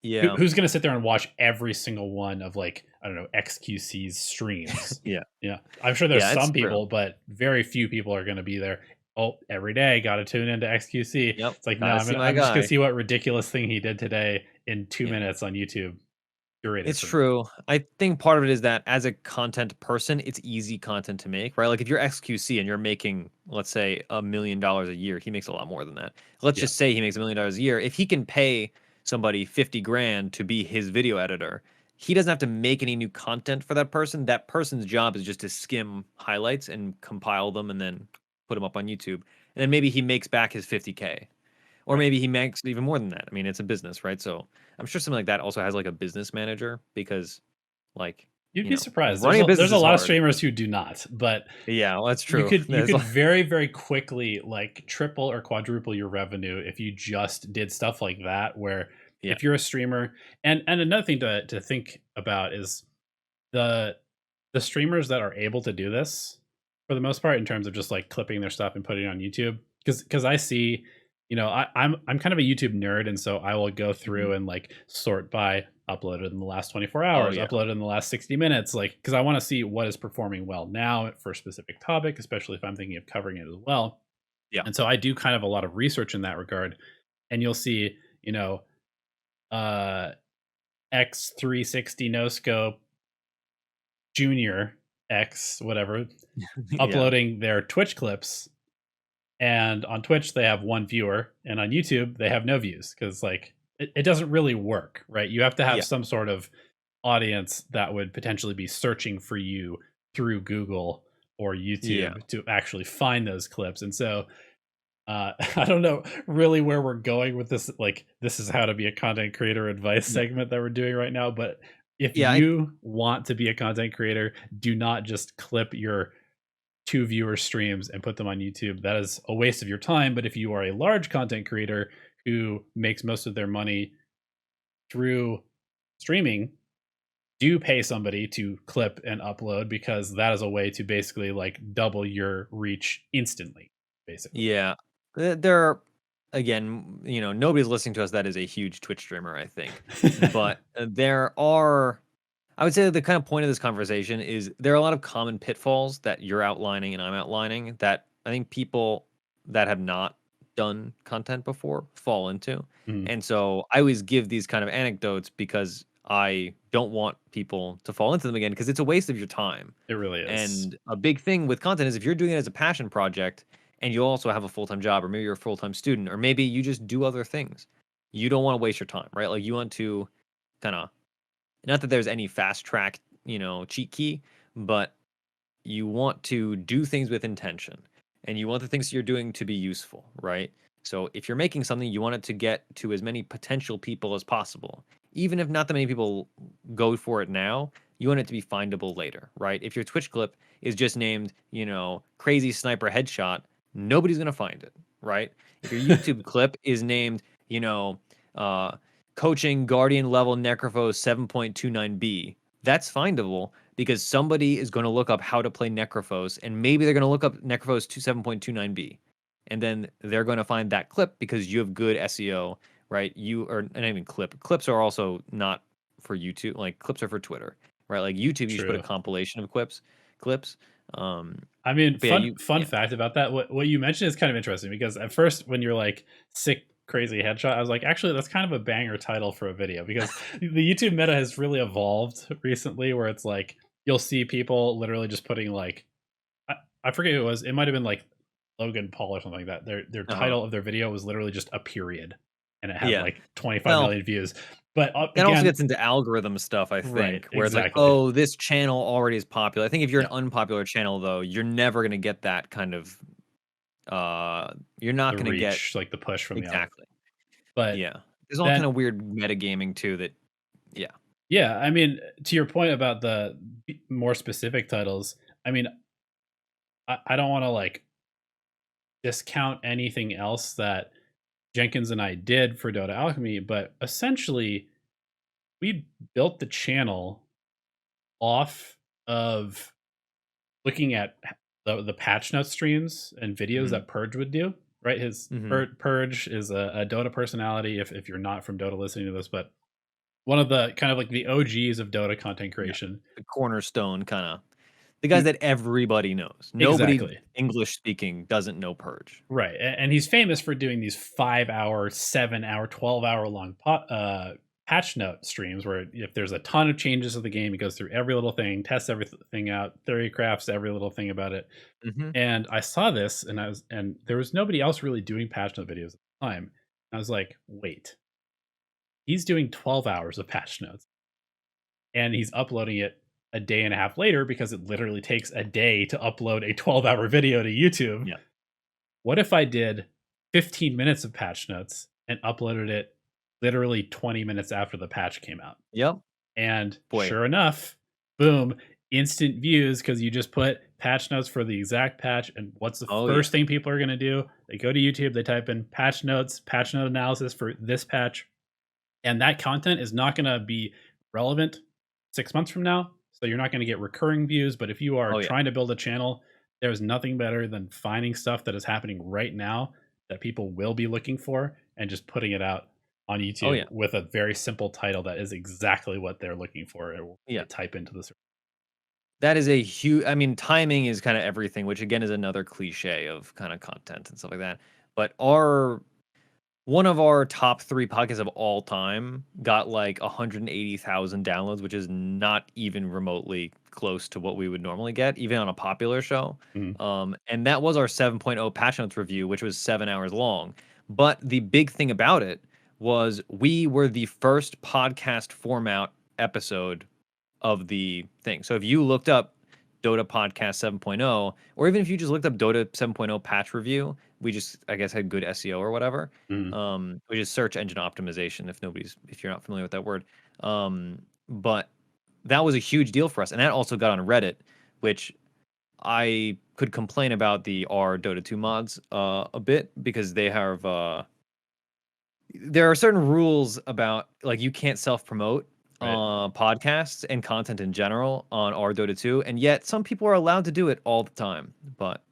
Yeah. who's going to sit there and watch every single one of like I don't know XQC's streams. Yeah. Yeah, I'm sure there's Yeah, it's some true. people, but very few people are going to be there. Oh, every day, got to tune into XQC. Yep. It's like no, Gotta see my I'm just gonna guy. see what ridiculous thing he did today in two Yeah. minutes on YouTube, curated It's for me. true. I think part of it is that as a content person, it's easy content to make, right? Like if you're XQC and you're making, let's say, $1 million a year, he makes a lot more than that. Let's Yeah, just say he makes $1 million a year. If he can pay somebody 50 grand to be his video editor, he doesn't have to make any new content for that person. That person's job is just to skim highlights and compile them and then put them up on YouTube. And then maybe he makes back his 50K. Or right. maybe he makes even more than that. I mean, it's a business, right? So I'm sure something like that also has like a business manager because, like, You'd be surprised. running a business There's a is lot of hard. streamers who do not, but Yeah, well, that's you true. could There's very very quickly like triple or quadruple your revenue if you just did stuff like that. Where yeah, if you're a streamer, and another thing to think about is the streamers that are able to do this for the most part in terms of just like clipping their stuff and putting it on YouTube because I see I'm kind of a YouTube nerd, and so I will go mhm. through and like sort by uploaded in the last 24 Oh hours, yeah, uploaded in the last 60 minutes, like because I want to see what is performing well now for a specific topic, especially if I'm thinking of covering it as well. yeah, And so I do kind of a lot of research in that regard, and you'll see, uh X360 no scope junior X whatever yeah, uploading their Twitch clips, and on Twitch they have one viewer, and on YouTube they have no views because like it doesn't really work, right? You have to have yeah, some sort of audience that would potentially be searching for you through Google or yeah, YouTube to actually find those clips. And so I don't know really where we're going with this. Like, this is how to be a content creator advice yeah, segment that we're doing right now. But if yeah. I you want to be a content creator, do not just clip your two viewer streams and put them on YouTube. That is a waste of your time. But if you are a large content creator who makes most of their money through streaming, do pay somebody to clip and upload because that is a way to basically like double your reach instantly, basically. yeah. There are again, nobody's listening to us that is a huge Twitch streamer, I think, but there are. I would say the kind of point of this conversation is there are a lot of common pitfalls that you're outlining and I'm outlining that I think people that have not done content before fall into. Mhm. And so I always give these kind of anecdotes because I don't want people to fall into them again because it's a waste of your time. It really is. And a big thing with content is if you're doing it as a passion project and you also have a full time job, or maybe you're a full time student, or maybe you just do other things, you don't want to waste your time, right? Like you want to kind of not that there's any fast track, cheat key, but you want to do things with intention and you want the things you're doing to be useful, right? So if you're making something, you want it to get to as many potential people as possible. Even if not that many people go for it now, you want it to be findable later, right? If your Twitch clip is just named, crazy sniper headshot, nobody's going to find it, right? If your YouTube clip is named, uh, coaching guardian level necrophos 7.29b, that's findable because somebody is going to look up how to play necrophos and maybe they're going to look up necrophos 7.29b, and then they're going to find that clip because you have good SEO, right? You are not even clips are also not for YouTube. Like clips are for Twitter, right? Like YouTube you should put a True. compilation of clips. um I mean, but yeah, fun yeah, fact about that. What you mentioned is kind of interesting because at first, when you're like sick, crazy headshot, I was like, actually, that's kind of a banger title for a video because the YouTube meta has really evolved recently, where it's like you'll see people literally just putting like I, I forget who it was. It might have been like Logan Paul or something like that. Their uh-huh, title of their video was literally just a period, and it had yeah. like 25 Well, million views. But that also again, gets into algorithm stuff, I right, think, where it's like, exactly. oh, this channel already is popular. I think if you're an Yeah, unpopular channel, though, you're never gonna get that kind of you're not the gonna get reach, like the push from the algorithm. exactly. But Yeah. There's all kind then of weird metagaming too that yeah. yeah, I mean, to your point about the more specific titles, I mean, I don't want to like discount anything else that Jenkins and I did for Dota Alchemy, but essentially, we built the channel off of looking at the patch note streams and videos Mhm. that Purge would do, right? His Mhm. Purge is a Dota personality. If you're not from Dota listening to this, but one of the kind of like the OGs of Dota content Yeah. creation. The cornerstone kinda the guys He that everybody knows. Nobody exactly. English speaking doesn't know Purge. Right, and he's famous for doing these 5-hour, 7-hour, 12-hour long patch note streams where if there's a ton of changes to the game, he goes through every little thing, tests everything out, theory crafts every little thing about it. Mhm. And I saw this, and there was nobody else really doing patch note videos at the time. I was like, wait, he's doing 12 hours of patch notes, and he's uploading it a day and a half later because it literally takes a day to upload a 12-hour video to YouTube. Yeah. What if I did 15 minutes of patch notes and uploaded it literally 20 minutes after the patch came out? Yep. And Boy. sure enough, boom, instant views because you just put patch notes for the exact patch. And what's the Oh, yeah. first thing people are going to do? They go to YouTube, they type in patch notes, patch note analysis for this patch. And that content is not going to be relevant 6 months from now. So you're not going to get recurring views. But if you are Oh, yeah. trying to build a channel, there's nothing better than finding stuff that is happening right now that people will be looking for and just putting it out on Oh, YouTube yeah. with a very simple title that is exactly what they're looking for. Yeah. They type into the search. That is a huge I mean, timing is kinda everything, which again is another cliche of kinda content and stuff like that. But our one of our top 3 podcasts of all time got, like, 180,000 downloads, which is not even remotely close to what we would normally get, even on a popular show. Mhm. And that was our 7.0 Patch Notes review, which was 7 hours long. But the big thing about it was we were the first podcast format episode of the thing. So if you looked up Dota Podcast 7.0, or even if you just looked up Dota 7.0 patch review, we just, I guess, had good SEO or whatever, Mhm. which is search engine optimization. If you're not familiar with that word, but that was a huge deal for us, and that also got on Reddit, which I could complain about the R Dota 2 mods a bit because they have there are certain rules about like you can't self promote Right. podcasts and content in general on our Dota 2, and yet some people are allowed to do it all the time. But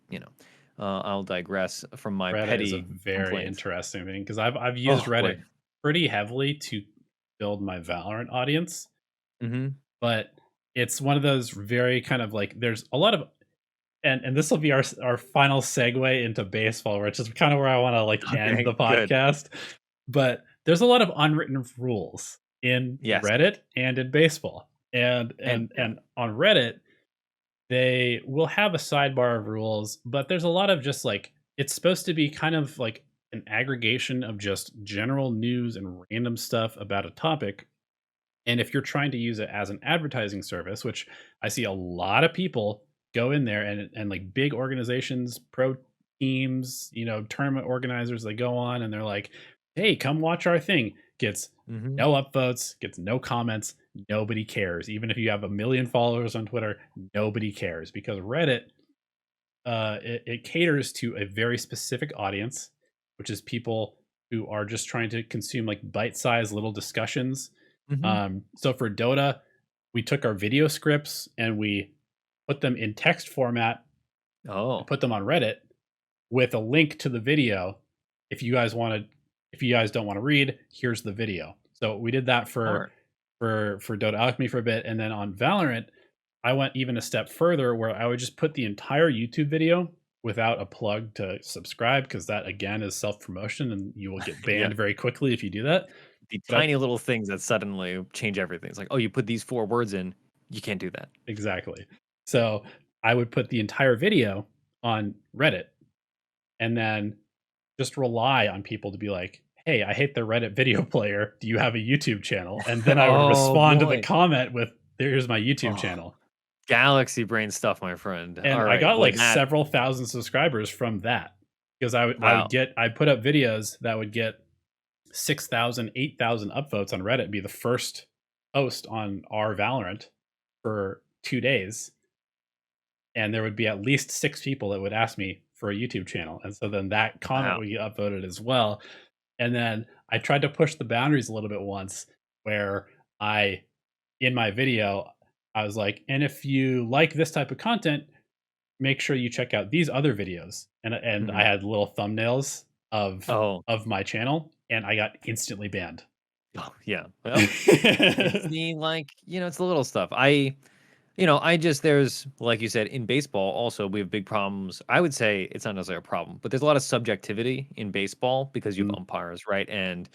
I'll digress from my Reddit is a petty very complaints. interesting thing because I've used Oh Reddit boy. pretty heavily to build my Valorant audience, Hmm. but it's one of those very kind of like there's a lot of and this will be our final segue into baseball, which is kind of where I want to like end Okay, the good. podcast. But there's a lot of unwritten rules in Yes, Reddit and in baseball. And and and yeah. and on Reddit, they will have a sidebar of rules, but there's a lot of just like it's supposed to be kind of like an aggregation of just general news and random stuff about a topic. And if you're trying to use it as an advertising service, which I see a lot of people go in there and like big organizations, pro teams, tournament organizers, they go on and they're like, "Hey, come watch our thing." Gets Hmm. no upvotes, gets no comments, nobody cares. Even if you have a million followers on Twitter, nobody cares because Reddit it caters to a very specific audience, which is people who are just trying to consume like bite-sized little discussions. Hmm. So for Dota, we took our video scripts and we put them in text format and Oh, put them on Reddit with a link to the video. If you guys want to, if you guys don't want to read, here's the video. So we did that smart. for Dota Alchemy for a bit, and then on Valorant, I went even a step further where I would just put the entire YouTube video without a plug to subscribe because that again is self promotion and you will get Yeah, banned very quickly if you do that. the But tiny little things that suddenly change everything. It's like, oh, you put these 4 words in, you can't do that. exactly. So I would put the entire video on Reddit and then just rely on people to be like, "Hey, I hate the Reddit video player. Do you have a YouTube channel?" And then I would Oh respond to the boy. comment with, "Here's my YouTube Oh, channel." galaxy brain stuff, my friend. All And I right, got boy, like that several thousand subscribers from that because wow. I put up videos that would get 6,000, 8,000 upvotes on Reddit, be the first post on our Valorant for 2 days, and there would be at least 6 people that would ask me for a YouTube channel, and so then that comment Wow. would get upvoted as well. And then I tried to push the boundaries a little bit once, where I in my video I was like, and if you like this type of content, make sure you check out these other videos. And I Mhm. had little thumbnails Oh, of my channel, and I got instantly banned. oh, yeah. Well, it's the, like, it's the little stuff. I just there's like you said in baseball also we have big problems. I would say it's not necessarily a problem, but there's a lot of subjectivity in baseball because you have Mm, umpires, right? And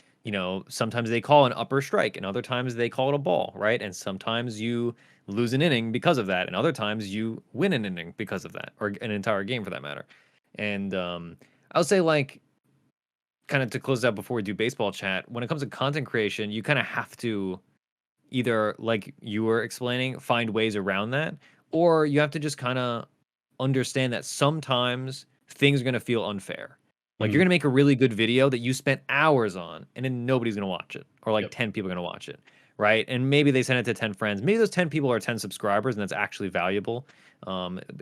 sometimes they call an upper strike and other times they call it a ball, right? And sometimes you lose an inning because of that and other times you win an inning because of that or an entire game for that matter. And I would say like kind of to close out before we do baseball chat, when it comes to content creation, you kind of have to either like you were explaining find ways around that or you have to just kind of understand that sometimes things are going to feel unfair, like you're mhm. going to make a really good video that you spent hours on and then nobody's going to watch it or like Yep. 10 people are going to watch it, right? And maybe they send it to 10 friends, maybe those 10 people are 10 subscribers and that's actually valuable,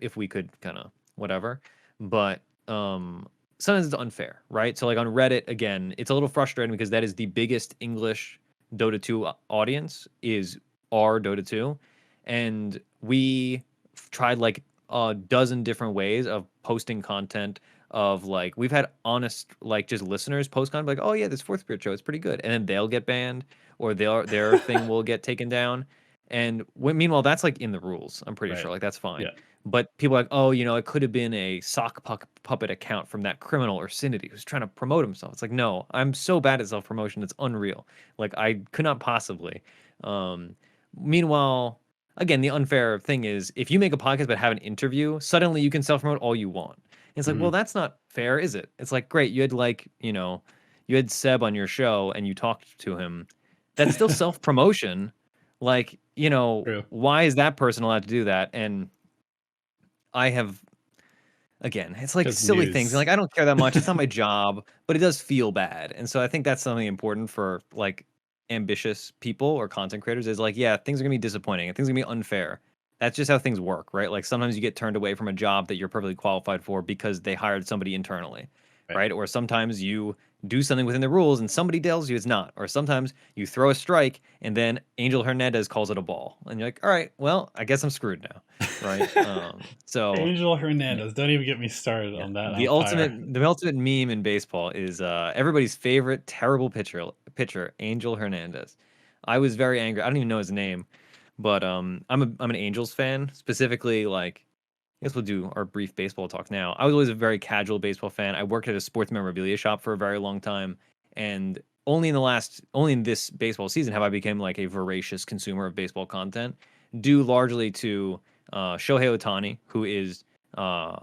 if we could kind of whatever. But sometimes it's unfair, right? So like on Reddit again, it's a little frustrating because that is the biggest English Dota 2 audience is our Dota 2. And we tried like a dozen different ways of posting content of like we've had honest like just listeners post content like, oh yeah, this fourth spirit show is pretty good. And then they'll get banned or their thing will get taken down. And meanwhile, that's like in the rules. I'm pretty Right. sure like that's fine. Yeah. But people are like, oh, it could have been a puppet account from that criminal Ursinity who's trying to promote himself. It's like, no, I'm so bad at self promotion. It's unreal. Like I could not possibly. Um, Meanwhile, again, the unfair thing is if you make a podcast but have an interview, suddenly you can self promote all you want. And it's like, well, Mhm. that's not fair, is it? It's like, great, you had like, you had Seb on your show and you talked to him. That's still self promotion. Like, True. why is that person allowed to do that? And I have again, it's like Because silly things. news. Like I don't care that much. It's not my job, but it does feel bad. And so I think that's something important for like ambitious people or content creators is like, yeah, things are gonna be disappointing and things are gonna be unfair. That's just how things work, right? Like sometimes you get turned away from a job that you're perfectly qualified for because they hired somebody internally, Right. right? Or sometimes you do something within the rules and somebody tells you it's not. Or sometimes you throw a strike and then Angel Hernandez calls it a ball. And you're like, all right, well, I guess I'm screwed now, right? So Angel Hernandez. Don't even get me started yeah, on that the ultimate umpire. the ultimate meme in baseball is everybody's favorite terrible pitcher Angel Hernandez. I was very angry. I don't even know his name, but I'm an Angels fan specifically. Like, I guess we'll do our brief baseball talk now. I was always a very casual baseball fan. I worked at a sports memorabilia shop for a very long time, and only in this baseball season have I become like a voracious consumer of baseball content, due largely to Shohei Ohtani, who is uh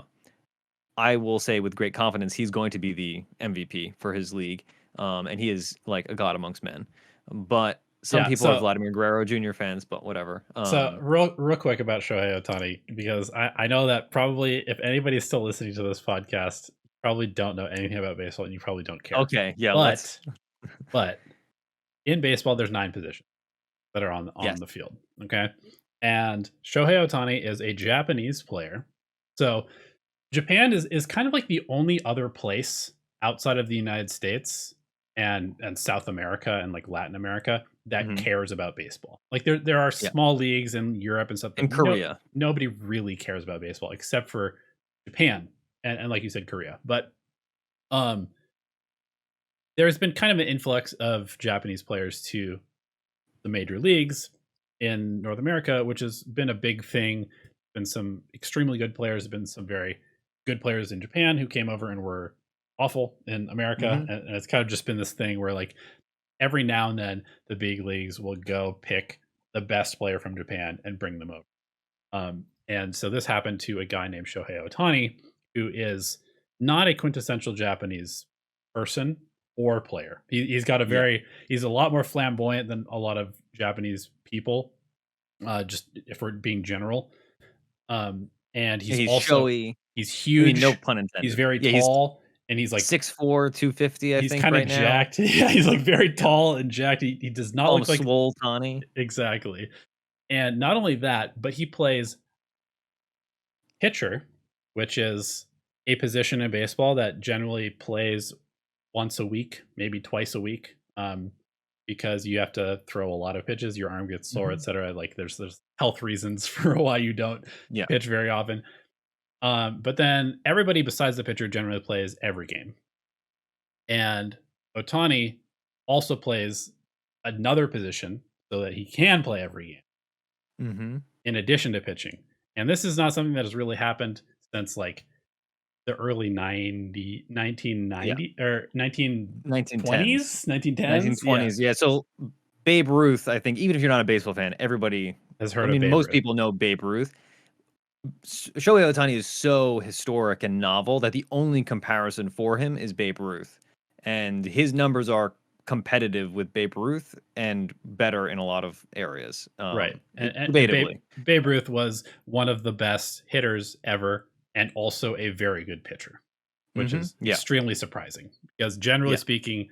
I will say with great confidence he's going to be the MVP for his league. And he is like a god amongst men. But some Yeah. people are So Vladimir Guerrero Jr. fans, but whatever. so real quick about Shohei Ohtani, because I know that probably if anybody's still listening to this podcast, probably don't know anything about baseball and you probably don't care. Okay, yeah, let's. But but in baseball, there's 9 positions that are Yes. on the field. Okay. And Shohei Ohtani is a Japanese player. So Japan is kind of like the only other place outside of the United States and South America and like Latin America that Hmm. cares about baseball. Like there are Yeah. small leagues in Europe and stuff, In but no Korea. nobody really cares about baseball except for Japan and like you said, Korea. But um there's been kind of an influx of Japanese players to the major leagues in North America, which has been a big thing. Been some extremely good players, been some very good players in Japan who came over and were awful in America. Hmm. And it's kind of just been this thing where like every now and then the big leagues will go pick the best player from Japan and bring them over. And so this happened to a guy named Shohei Ohtani, who is not a quintessential Japanese person or player. He's got a Yeah. he's a lot more flamboyant than a lot of Japanese people. Just if we're being general, and Yeah, he's he's also showy. he's I mean, no huge. pun He's intended. very Yeah, he's tall, and he's like 6'4", 250, I he's think, kind of right now. jacked. Yeah, he's like very Yeah. tall and jacked. He does not Call him look like Swole Tani. exactly. And not only that, but he plays pitcher, which is a position in baseball that generally plays once a week, maybe twice a week, because you have to throw a lot of pitches, your arm gets sore, Hmm. etc. Like there's health reasons for why you don't Yeah. pitch very often. But then everybody besides the pitcher generally plays every game. And Otani also plays another position so that he can play every game Mm-hmm. in addition to pitching. And this is not something that has really happened since like the early 1990 or 1910s. 1920s, 1910s. Yeah. 1920s. Yeah. So Babe Ruth, I think, even if you're not a baseball fan, everybody, Has I heard of mean, Babe most Ruth. people know Babe Ruth. Shohei Ohtani is so historic and novel that the only comparison for him is Babe Ruth. And his numbers are competitive with Babe Ruth and better in a lot of areas. Right. And Debatably. Babe Ruth was one of the best hitters ever and also a very good pitcher, which Mm-hmm. is Yeah. extremely surprising because generally Yeah. speaking,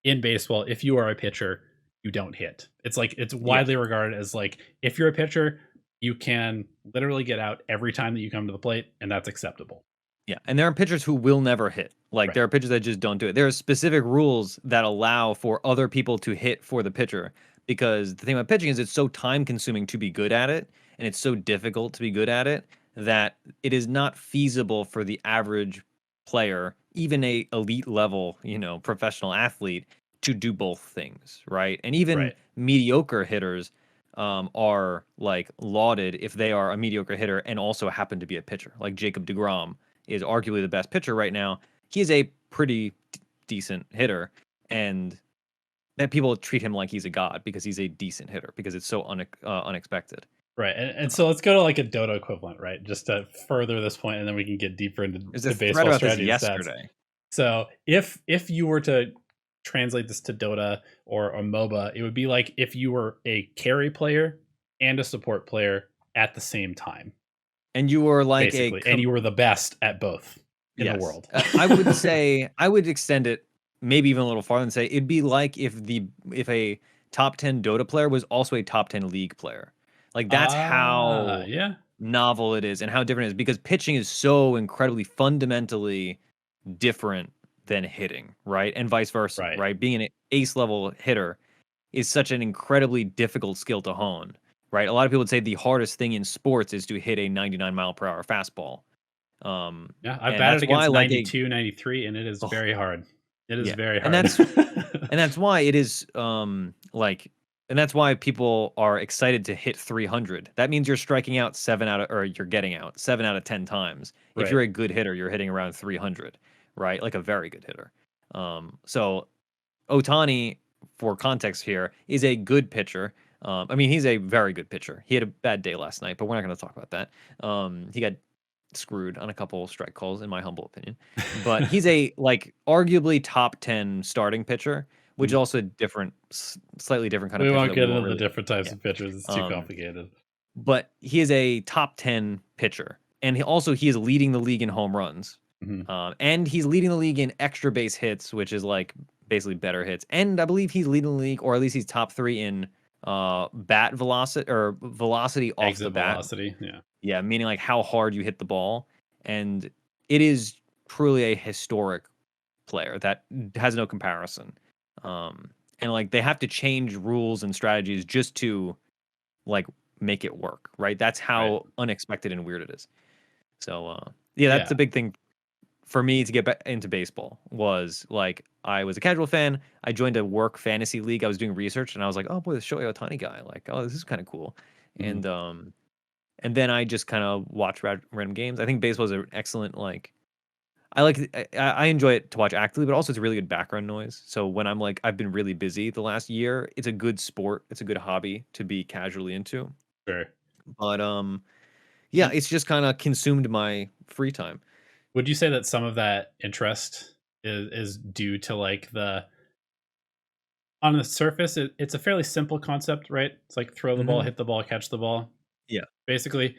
in baseball, if you are a pitcher, you don't hit. It's like it's Yeah. widely regarded as like if you're a pitcher, you can literally get out every time that you come to the plate, and that's acceptable. Yeah, and there are pitchers who will never hit. Like Right. there are pitchers that just don't do it. There are specific rules that allow for other people to hit for the pitcher because the thing about pitching is it's so time consuming to be good at it and it's so difficult to be good at it that it is not feasible for the average player, even a elite level, professional athlete to do both things, right? And even Right. mediocre hitters are like lauded if they are a mediocre hitter and also happen to be a pitcher. Like Jacob DeGrom is arguably the best pitcher right now. He is a pretty decent hitter, and that people treat him like he's a god because he's a decent hitter because it's so unexpected. Right. And so let's go to like a Dota equivalent, right? Just to further this point, and then we can get deeper into There's a the thread baseball about this strategy and stats. yesterday. So if you were to translate this to Dota or a MOBA, it would be like if you were a carry player and a support player at the same time, And you were like basically, and you were the best at both in the yes. world. I would say I would extend it maybe even a little farther and say it'd be like if a top 10 Dota player was also a top 10 league player. Like that's how Yeah. novel it is and how different it is because pitching is so incredibly fundamentally different than hitting, right? And vice versa, Right. right? Being an ace level hitter is such an incredibly difficult skill to hone, right? A lot of people would say the hardest thing in sports is to hit a 99-mile-per-hour fastball. Yeah, I've And batted that's why against like 92, 93, and it is oh, very hard. It is yeah. very And hard. that's why it is and that's why people are excited to hit 300. That means you're striking out you're getting out 7 out of 10 times. If Right. you're a good hitter, you're hitting around 300, right? Like a very good hitter. So Otani, for context here, is a good pitcher. I mean, he's a very good pitcher. He had a bad day last night, but we're not going to talk about that. He got screwed on a couple strike calls, in my humble opinion. But he's a like arguably top 10 starting pitcher, which is also a slightly different kind of We pitcher won't that we get won't into the really. different types Yeah. of pitchers. It's too complicated. But he is a top 10 pitcher, and he is leading the league in home runs, and he's leading the league in extra base hits, which is like basically better hits. And I believe he's leading the league, or at least he's top 3 in bat velocity or velocity off Exit the bat. velocity. Yeah. Yeah, meaning like how hard you hit the ball. And it is truly a historic player that has no comparison. And like they have to change rules and strategies just to like make it work, right? That's how unexpected and weird it is. So yeah, that's the big thing for me to get back into baseball was like I was a casual fan. I joined a work fantasy league. I was doing research and I was like, oh boy, this Shohei Ohtani guy, like, oh, this is kind of cool. And then I just kind of watch random games. I think baseball is an excellent I enjoy it to watch actively, but also it's a really good background noise. So when I'm like I've been really busy the last year, it's a good sport. It's a good hobby to be casually into. Sure. But yeah, it's just kind of consumed my free time. Would you say that some of that interest is due to like on the surface, it's a fairly simple concept, right? It's like throw the ball, hit the ball, catch the ball. Yeah. Basically.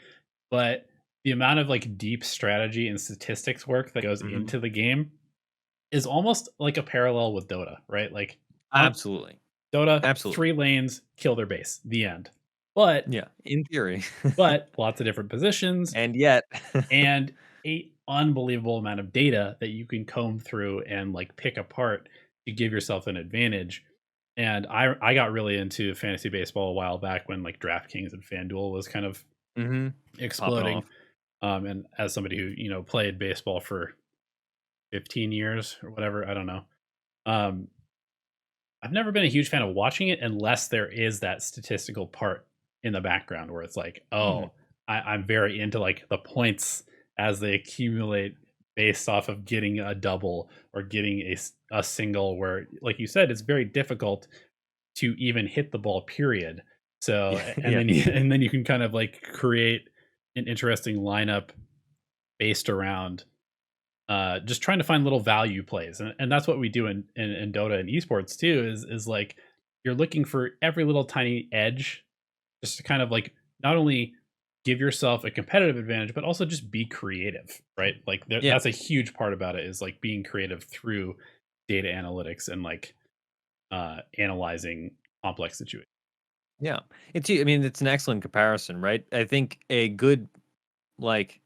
But the amount of like deep strategy and statistics work that goes into the game is almost like a parallel with Dota, right? Like absolutely. Dota, 3 lanes, kill their base, the end. But yeah, in theory. but lots of different positions. And yet and a unbelievable amount of data that you can comb through and like pick apart to give yourself an advantage. And I got really into fantasy baseball a while back when like DraftKings and FanDuel was kind of exploding. And as somebody who, played baseball for 15 years or whatever, I don't know. Um, I've never been a huge fan of watching it unless there is that statistical part in the background where it's like, Mhm. oh, I'm very into like the points as they accumulate based off of getting a double or getting a single. Where, like you said, it's very difficult to even hit the ball. Period. So, Yeah, and yeah, then and then you can kind of like create an interesting lineup based around just trying to find little value plays, and that's what we do in Dota and esports too. Is like you're looking for every little tiny edge, just to kind of like not only give yourself a competitive advantage, but also just be creative, right? Like yeah, that's a huge part about it is like being creative through data analytics and like analyzing complex situations. yeah. I mean, it's an excellent comparison, right? I think a good like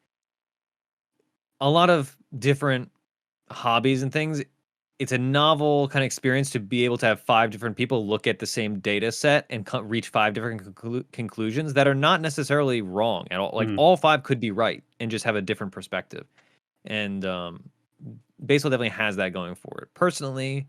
a lot of different hobbies and things, it's a novel kind of experience to be able to have 5 different people look at the same data set and reach 5 different conclusions that are not necessarily wrong at all. Like Mhm. all 5 could be right and just have a different perspective. And baseball definitely has that going for it. Personally,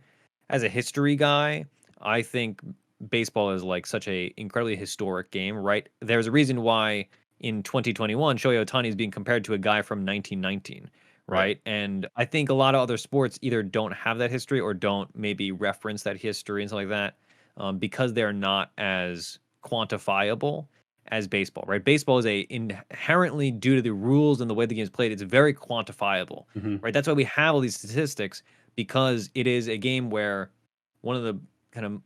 as a history guy, I think baseball is like such a incredibly historic game, right? There's a reason why in 2021 Shohei Ohtani is being compared to a guy from 1919, Right. right? And I think a lot of other sports either don't have that history or don't maybe reference that history and stuff like that, because they're not as quantifiable as baseball, right? Baseball is a inherently, due to the rules and the way the game is played, it's very quantifiable, Mhm. right? That's why we have all these statistics, because it is a game where one of the kind of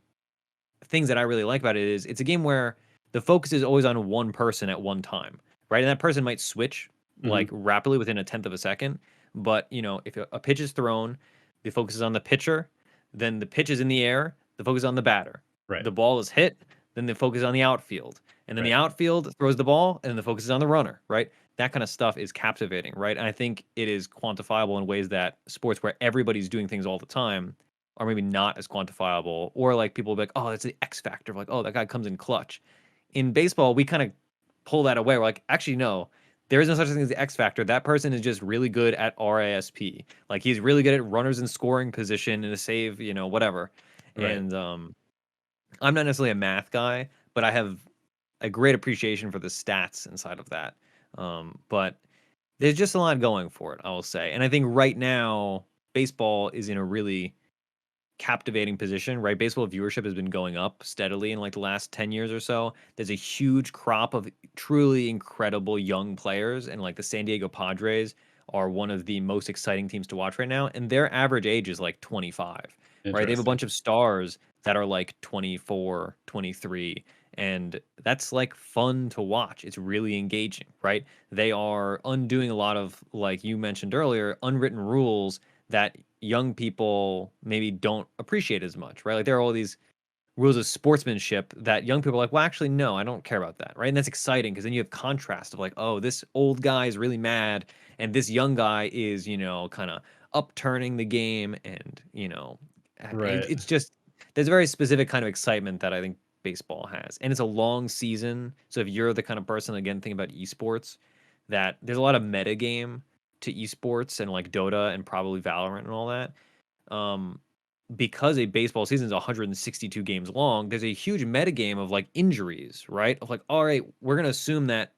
things that I really like about it is it's a game where the focus is always on one person at one time, right? And that person might switch like Mhm. rapidly within a tenth of a second. But, if a pitch is thrown, the focus is on the pitcher, then the pitch is in the air, the focus is on the batter. Right. The ball is hit, then the focus is on the outfield. And then the Right. outfield throws the ball, and then the focus is on the runner, right? That kind of stuff is captivating, right? And I think it is quantifiable in ways that sports where everybody's doing things all the time are maybe not as quantifiable, or like people will be like, oh, that's the X factor of like, oh, that guy comes in clutch. In baseball, we kind of pull that away. We're like, actually, no, there is no such thing as the X factor. That person is just really good at RASP. Like he's really good at runners in scoring position and a save, whatever. Right. And I'm not necessarily a math guy, but I have a great appreciation for the stats inside of that. But there's just a lot going for it, I will say. And I think right now, baseball is in a really captivating position, right? Baseball viewership has been going up steadily in like the last 10 years or so. There's a huge crop of truly incredible young players, and like the San Diego Padres are one of the most exciting teams to watch right now. And their average age is like 25, right? They have a Interesting. bunch of stars that are like 24, 23. And that's like fun to watch. It's really engaging, right? They are undoing a lot of, like you mentioned earlier, unwritten rules that young people maybe don't appreciate as much, right? Like there are all these rules of sportsmanship that young people are like, well, actually, no, I don't care about that, right? And that's exciting because then you have contrast of like, oh, this old guy is really mad, and this young guy is, kind of upturning the game, and Right. it's just there's a very specific kind of excitement that I think baseball has, and it's a long season. So if you're the kind of person again thinking about esports, that there's a lot of meta game to esports and like Dota and probably Valorant and all that. Um, because a baseball season is 162 games long, there's a huge metagame of like injuries, right? Of like, all right, we're gonna assume that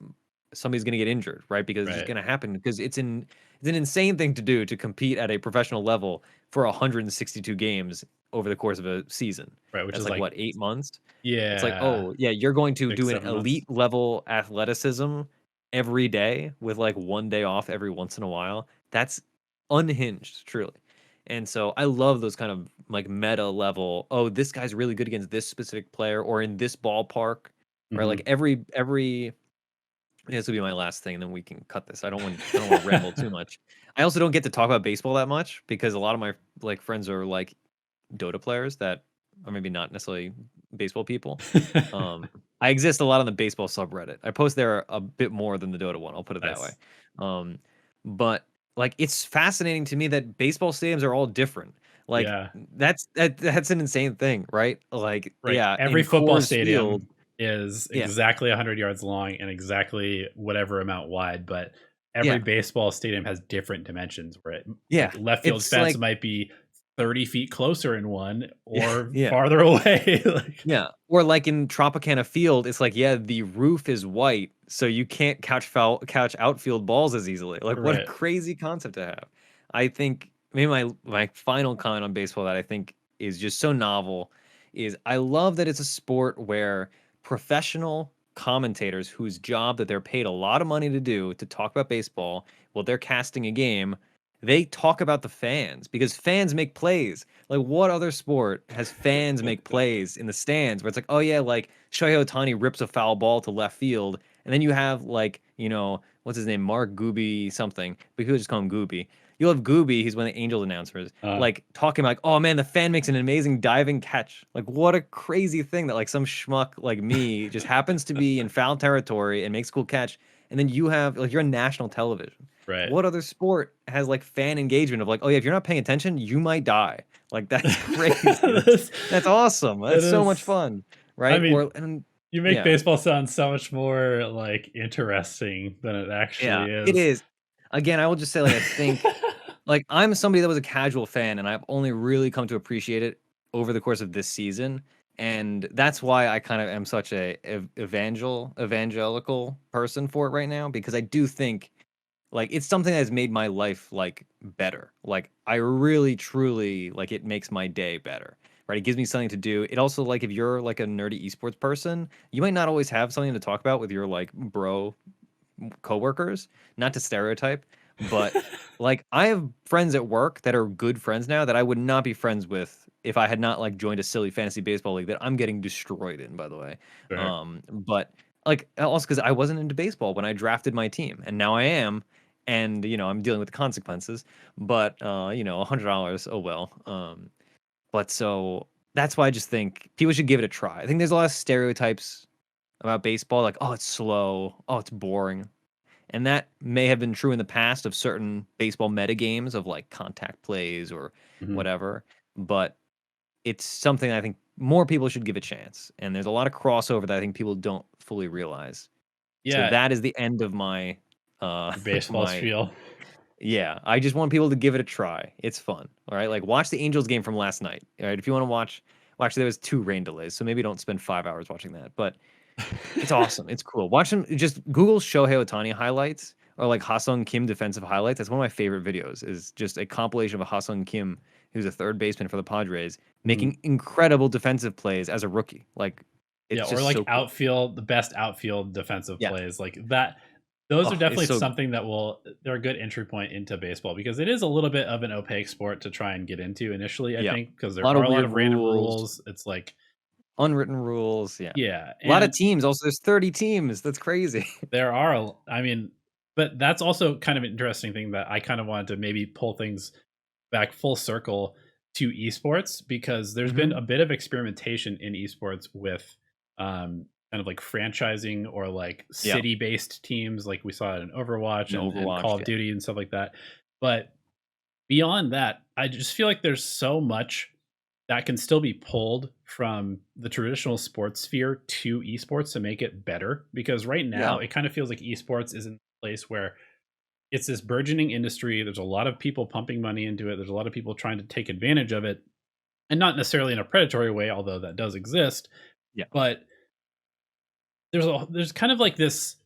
somebody's gonna get injured, right? Because it's just Right. gonna happen because it's an insane thing to do to compete at a professional level for 162 games over the course of a season. Right. Which That's is like like, what, 8 months? It's like, yeah, oh yeah, you're going to do six, an 7 months. elite level athleticism every day with like one day off every once in a while. That's unhinged, truly. And so I love those kind of like meta level. Oh, this guy's really good against this specific player or in this ballpark, right? Like Mhm. every this will be my last thing, and then we can cut this. I don't want to ramble too much. I also don't get to talk about baseball that much because a lot of my like friends are like Dota players that are maybe not necessarily baseball people. Um, I exist a lot on the baseball subreddit. I post there a bit more than the Dota one. I'll put it that way. Nice. Um, but like it's fascinating to me that baseball stadiums are all different. Like Yeah. that's an insane thing, right? Like Right. yeah, Every in football Coors Field, stadium is yeah, exactly 100 yards long and exactly whatever amount wide, but every Yeah. baseball stadium has different dimensions where it, like, Yeah. left field It's fence like might be 30 feet closer in one yeah, or yeah. farther away. Like, Yeah, or like in Tropicana Field, it's like, yeah, the roof is white, so you can't catch outfield balls as easily. Like, what a right. crazy concept to have. I think maybe my final comment on baseball that I think is just so novel is I love that it's a sport where professional commentators whose job that they're paid a lot of money to do to talk about baseball while they're casting a game, they talk about the fans because fans make plays. Like, what other sport has fans make plays in the stands where it's like, oh yeah, like Shohei Ohtani rips a foul ball to left field, and then you have like, what's his name, Mark Gooby something, but people just call him Gooby. You'll have Gooby, he's one of the Angels announcers, Uh, like talking like, oh man, the fan makes an amazing diving catch. Like, what a crazy thing that like some schmuck like me just happens to be in foul territory and makes a cool catch, and then you have like you're on national television. right. What other sport has like fan engagement of like, oh yeah, if you're not paying attention, you might die. Like that's crazy. This- That's awesome. it That's so much is. fun, I right? mean, Or and you make yeah, baseball sound so much more like interesting than it actually yeah, it is. is. Again, I will just say like I think like I'm somebody that was a casual fan, and I've only really come to appreciate it over the course of this season, and that's why I kind of am such a evangelical person for it right now because I do think like it's something that has made my life like better. Like I really truly like it makes my day better. Right? It gives me something to do. It also like if you're like a nerdy esports person, you might not always have something to talk about with your like bro coworkers, not to stereotype, but like I have friends at work that are good friends now that I would not be friends with if I had not like joined a silly fantasy baseball league that I'm getting destroyed in, by the way. Sure. But like also because I wasn't into baseball when I drafted my team, and now I am, and I'm dealing with the consequences. But $100, oh well. But so that's why I just think people should give it a try. I think there's a lot of stereotypes about baseball, like oh it's slow, oh it's boring. And that may have been true in the past of certain baseball meta games of like contact plays or Mhm. whatever. But it's something I think more people should give a chance. And there's a lot of crossover that I think people don't fully realize. So Yeah, that is the end of my your baseball my spiel. yeah. I just want people to give it a try. It's fun. All right. Like watch the Angels game from last night. All right. If you want to watch, well, actually there was 2 rain delays, so maybe don't spend 5 hours watching that. But it's awesome. It's cool. Watch them. Just Google Shohei Ohtani highlights or like Ha-Sung Kim defensive highlights. That's one of my favorite videos. Is just a compilation of a Ha-Sung Kim, who's a third baseman for the Padres, Mhm. making incredible defensive plays as a rookie. Like Yeah, it's or just like so cool. outfield, the best outfield defensive Yeah. plays like that. Those are Oh, it's definitely so good. something that they're a good entry point into baseball because it is a little bit of an opaque sport to try and get into initially, I Yeah. think, because A there lot are of a lot weird of random rules, rules. It's like, unwritten rules. Yeah. yeah, A lot of and teams. Also, there's 30 teams. That's crazy. there are, I mean, but that's also kind of an interesting thing that I kind of wanted to maybe pull things back full circle to esports because there's been hmm a bit of experimentation in esports with kind of like franchising or like Yeah. city based teams like we saw it in Overwatch And and Overwatch. Call of Yeah. Duty and stuff like that. But beyond that, I just feel like there's so much that can still be pulled from the traditional sports sphere to esports to make it better because right now Yeah. it kind of feels like esports is in a place where it's this burgeoning industry. There's a lot of people pumping money into it. There's a lot of people trying to take advantage of it, and not necessarily in a predatory way, although that does exist. Yeah. But there's kind of like this.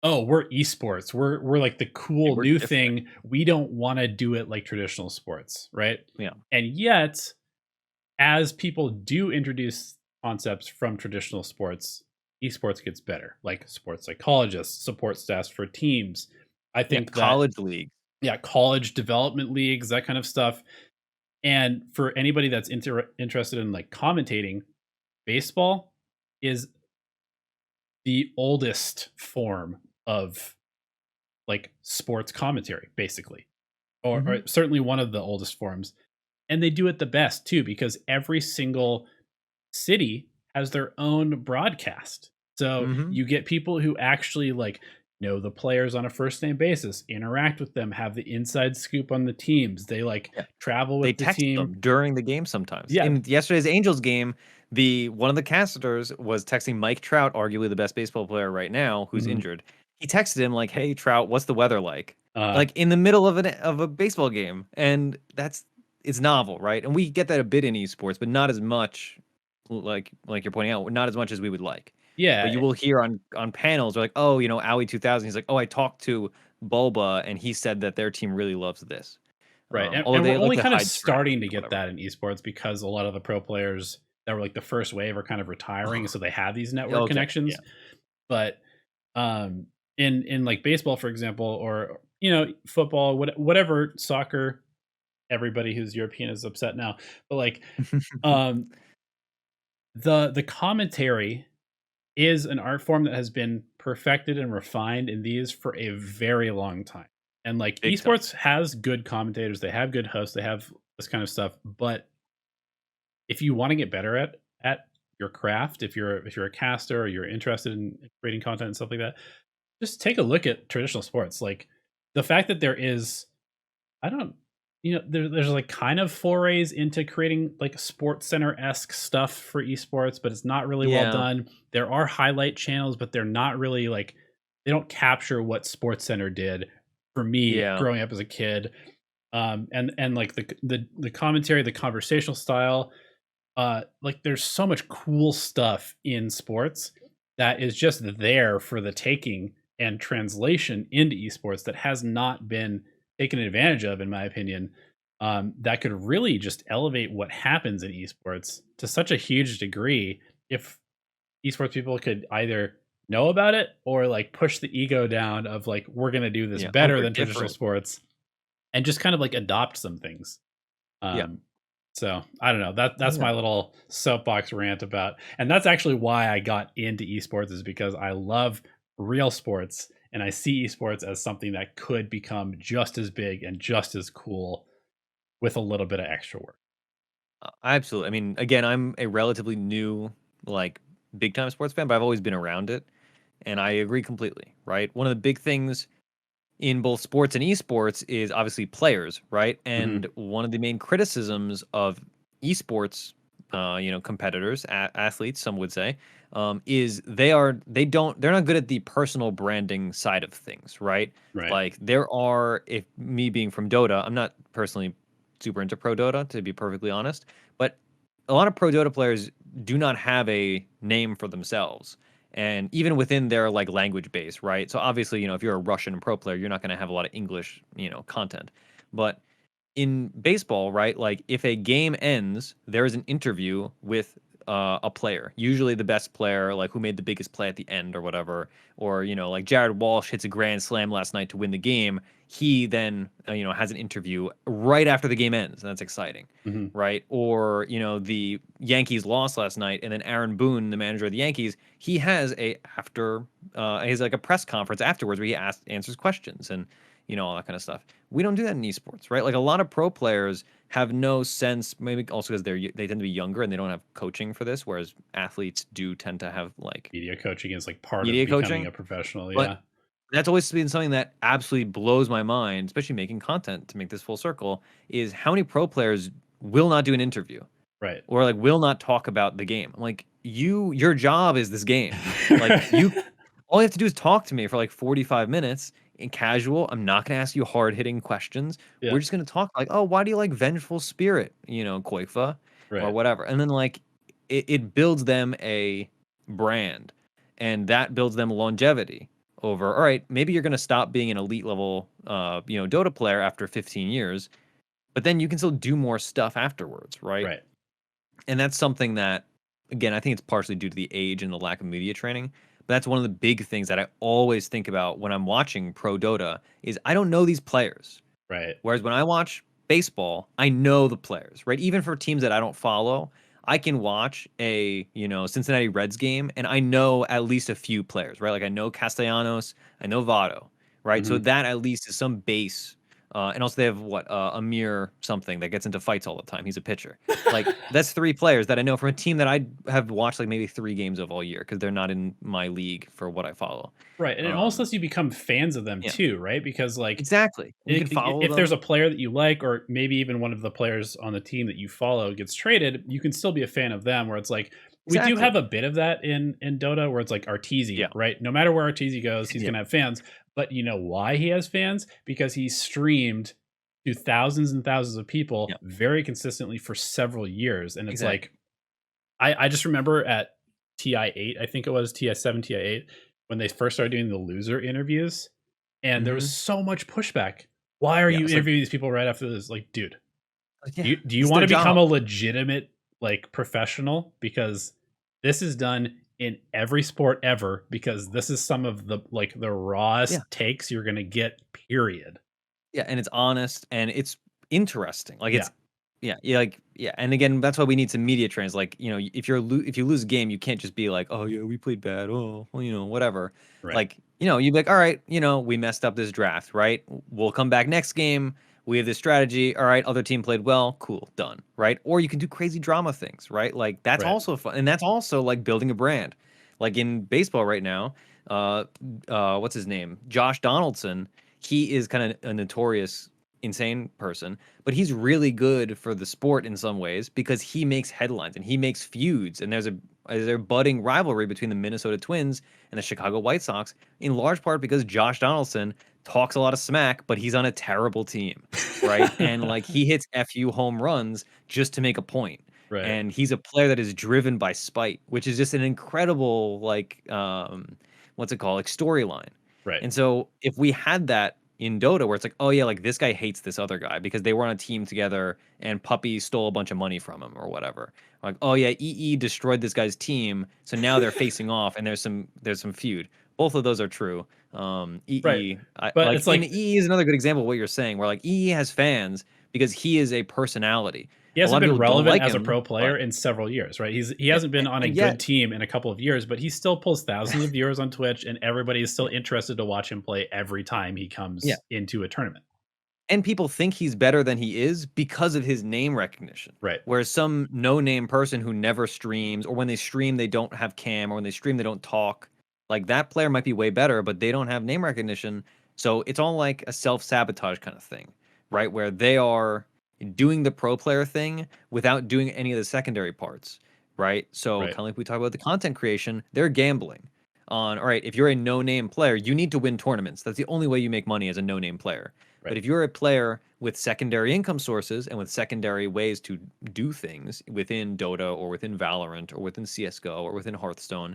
Oh, we're esports. We're like the cool We're new different. thing. We don't want to do it like traditional sports, right? Yeah. And yet, as people do introduce concepts from traditional sports, esports gets better. Like sports psychologists, support staffs for teams. I Yeah. think that College league. yeah, college development leagues, that kind of stuff. And for anybody that's interested in like commentating, baseball is the oldest form of like sports commentary, basically, or hmm certainly one of the oldest forms. And they do it the best too, because every single city has their own broadcast. So hmm you get people who actually like know the players on a first name basis, interact with them, have the inside scoop on the teams. They like travel They with the text team. them during the game sometimes. Yeah. In yesterday's Angels game, the one of the casters was texting Mike Trout, arguably the best baseball player right now, who's Mhm. injured. he texted him like, "Hey Trout, what's the weather like?" Uh, Like in the middle of a baseball game, and it's novel, right? And we get that a bit in esports, but not as much. Like you're pointing out, not as much as we would like. But yeah, you will hear on panels, like, "Oh, Owie 2000." He's like, "Oh, I talked to Bulba, and he said that their team really loves this." right. Although And we're they like only to kind of hide strats starting to or get whatever. that in esports because a lot of the pro players that were like the first wave are kind of retiring, so they have these network Okay, yeah, connections. But um, in like baseball, for example, or football, whatever, soccer, everybody who's European is upset now. But like um, the commentary is an art form that has been perfected and refined in these for a very long time. And like big time. esports has good commentators, they have good hosts, they have this kind of stuff. But if you want to get better at your craft, if you're a caster or you're interested in creating content and stuff like that, just take a look at traditional sports. Like the fact that there is, I don't, there's like kind of forays into creating like sports center esque stuff for esports, but it's not really well Yeah, done. There are highlight channels, but they're not really like, they don't capture what Sports Center did for me yeah, growing up as a kid. And like the commentary, the conversational style, like there's so much cool stuff in sports that is just there for the taking and translation into esports that has not been taken advantage of, in my opinion. That could really just elevate what happens in esports to such a huge degree if esports people could either know about it or like push the ego down of like, we're going to do this yeah. Oh, better we're than traditional different. sports, and just kind of like adopt some things. Yeah, um, so I don't know. That's yeah. my little soapbox rant about, and that's actually why I got into esports, is because I love real sports and I see esports as something that could become just as big and just as cool with a little bit of extra work. Absolutely. I mean, again, I'm a relatively new, like, big time sports fan, but I've always been around it. And I agree completely, right? One of the big things in both sports and esports is obviously players, right? Hmm. And one of the main criticisms of esports, competitors, athletes, some would say, is they're not good at the personal branding side of things, right? Right. Like there are, if me being from Dota, I'm not personally super into pro Dota to be perfectly honest, but a lot of pro Dota players do not have a name for themselves, and even within their like language base, right? So obviously, if you're a Russian pro player, you're not going to have a lot of English, content. But in baseball, right? Like if a game ends, there is an interview with a player, usually the best player, like who made the biggest play at the end or whatever, or like Jared Walsh hits a grand slam last night to win the game. He then has an interview right after the game ends, and that's exciting, Hmm. right? Or the Yankees lost last night, and then Aaron Boone, the manager of the Yankees, he has like a press conference afterwards where he answers questions and all that kind of stuff. We don't do that in esports, right? Like a lot of pro players have no sense, maybe also because they tend to be younger and they don't have coaching for this, whereas athletes do tend to have like Media coaching is like part of media becoming coaching. a professional. But Yeah. that's always been something that absolutely blows my mind, especially making content to make this full circle, is how many pro players will not do an interview Right. or like will not talk about the game. I'm like, your job is this game. Like all you have to do is talk to me for like 45 minutes in casual. I'm not going to ask you hard hitting questions. Yeah. We're just going to talk like, oh, why do you like Vengeful Spirit, Koifa or Right. whatever. And then like it builds them a brand, and that builds them longevity over, all right, maybe you're going to stop being an elite level, Dota player after 15 years, but then you can still do more stuff afterwards, right? Right. And that's something that, again, I think it's partially due to the age and the lack of media training. But that's one of the big things that I always think about when I'm watching pro Dota is I don't know these players. Right. Whereas when I watch baseball, I know the players, right? Even for teams that I don't follow, I can watch a, Cincinnati Reds game and I know at least a few players, right? Like I know Castellanos, I know Votto, right? So Hmm. that at least is some base. And also they have what, Amir something that gets into fights all the time. He's a pitcher. Like that's three players that I know from a team that I have watched like maybe three games of all year because they're not in my league for what I follow. Right. And it also Um, lets you become fans of them yeah, too, right? Because like exactly. You can follow if there's a them. player that you like, or maybe even one of the players on the team that you follow gets traded, you can still be a fan of them. Where it's like, We do have Exactly. a bit of that in Dota where it's like Yeah. Arteezy, right? No matter where Arteezy goes, he's Yeah. gonna have fans. But you know why he has fans? Because he streamed to thousands and thousands of people Yeah. very consistently for several years. And it's Exactly. like I just remember at TI8, I think it was TI7, TI8, when they first started doing the loser interviews, and there was Hmm. so much pushback. Why are Yeah. you It's like, interviewing these people right after this? Like, dude, yeah, do you it's want their to become job. a legitimate like professional? Because this is done in every sport ever, because this is some of the like the Yeah. rawest takes you're gonna get, period. Yeah, and it's honest and it's interesting. Like Yeah, it's yeah, like yeah, and again, that's why we need some media trends. Like, if you lose a game, you can't just be like, "Oh yeah, we played bad. Oh, well, whatever." right, Like, you'd be like, "All right, we messed up this draft, right? We'll come back next game. We have this strategy. All right, other team played well. Cool, done." Right? Or you can do crazy drama things, right? Like that's right. also fun, and that's also like building a brand. Like in baseball right now, uh, what's his name? Josh Donaldson. He is kind of a notorious insane person, but he's really good for the sport in some ways because he makes headlines and he makes feuds. And there's a budding rivalry between the Minnesota Twins and the Chicago White Sox, in large part because Josh Donaldson talks a lot of smack, but he's on a terrible team, right? And like he hits FU home runs just to make a point. Right, And he's a player that is driven by spite, which is just an incredible like what's it called? Like storyline. right. And so if we had that in Dota, where it's like, oh yeah, like this guy hates this other guy because they were on a team together and Puppy stole a bunch of money from him or whatever. Like, oh yeah, EE destroyed this guy's team, so now they're facing off and there's some feud. Both of those are true. Right. EE, But like, it's and like EE is another good example of what you're saying, where like EE has fans because he is a personality. he A lot hasn't of been people don't relevant like as a him, pro player but in several years, right? He yeah, hasn't been on a and yet, good team in a couple of years, but he still pulls thousands of viewers on Twitch, and everybody is still yeah, interested to watch him play every time he yeah. comes into a tournament. And people think he's better than he is because of his name recognition. Right. Whereas some no-name person who never streams, or when they stream they don't have cam, or when they stream they don't talk, like that player might be way better, but they don't have name recognition. So it's all like a self-sabotage kind of thing, right? Where they are doing the pro player thing without doing any of the secondary parts, right? So Right. kind of like we talk about the content creation, they're gambling on, all right, if you're a no-name player, you need to win tournaments. That's the only way you make money as a no-name player. But Right. if you're a player with secondary income sources and with secondary ways to do things within Dota or within Valorant or within CS:GO or within Hearthstone,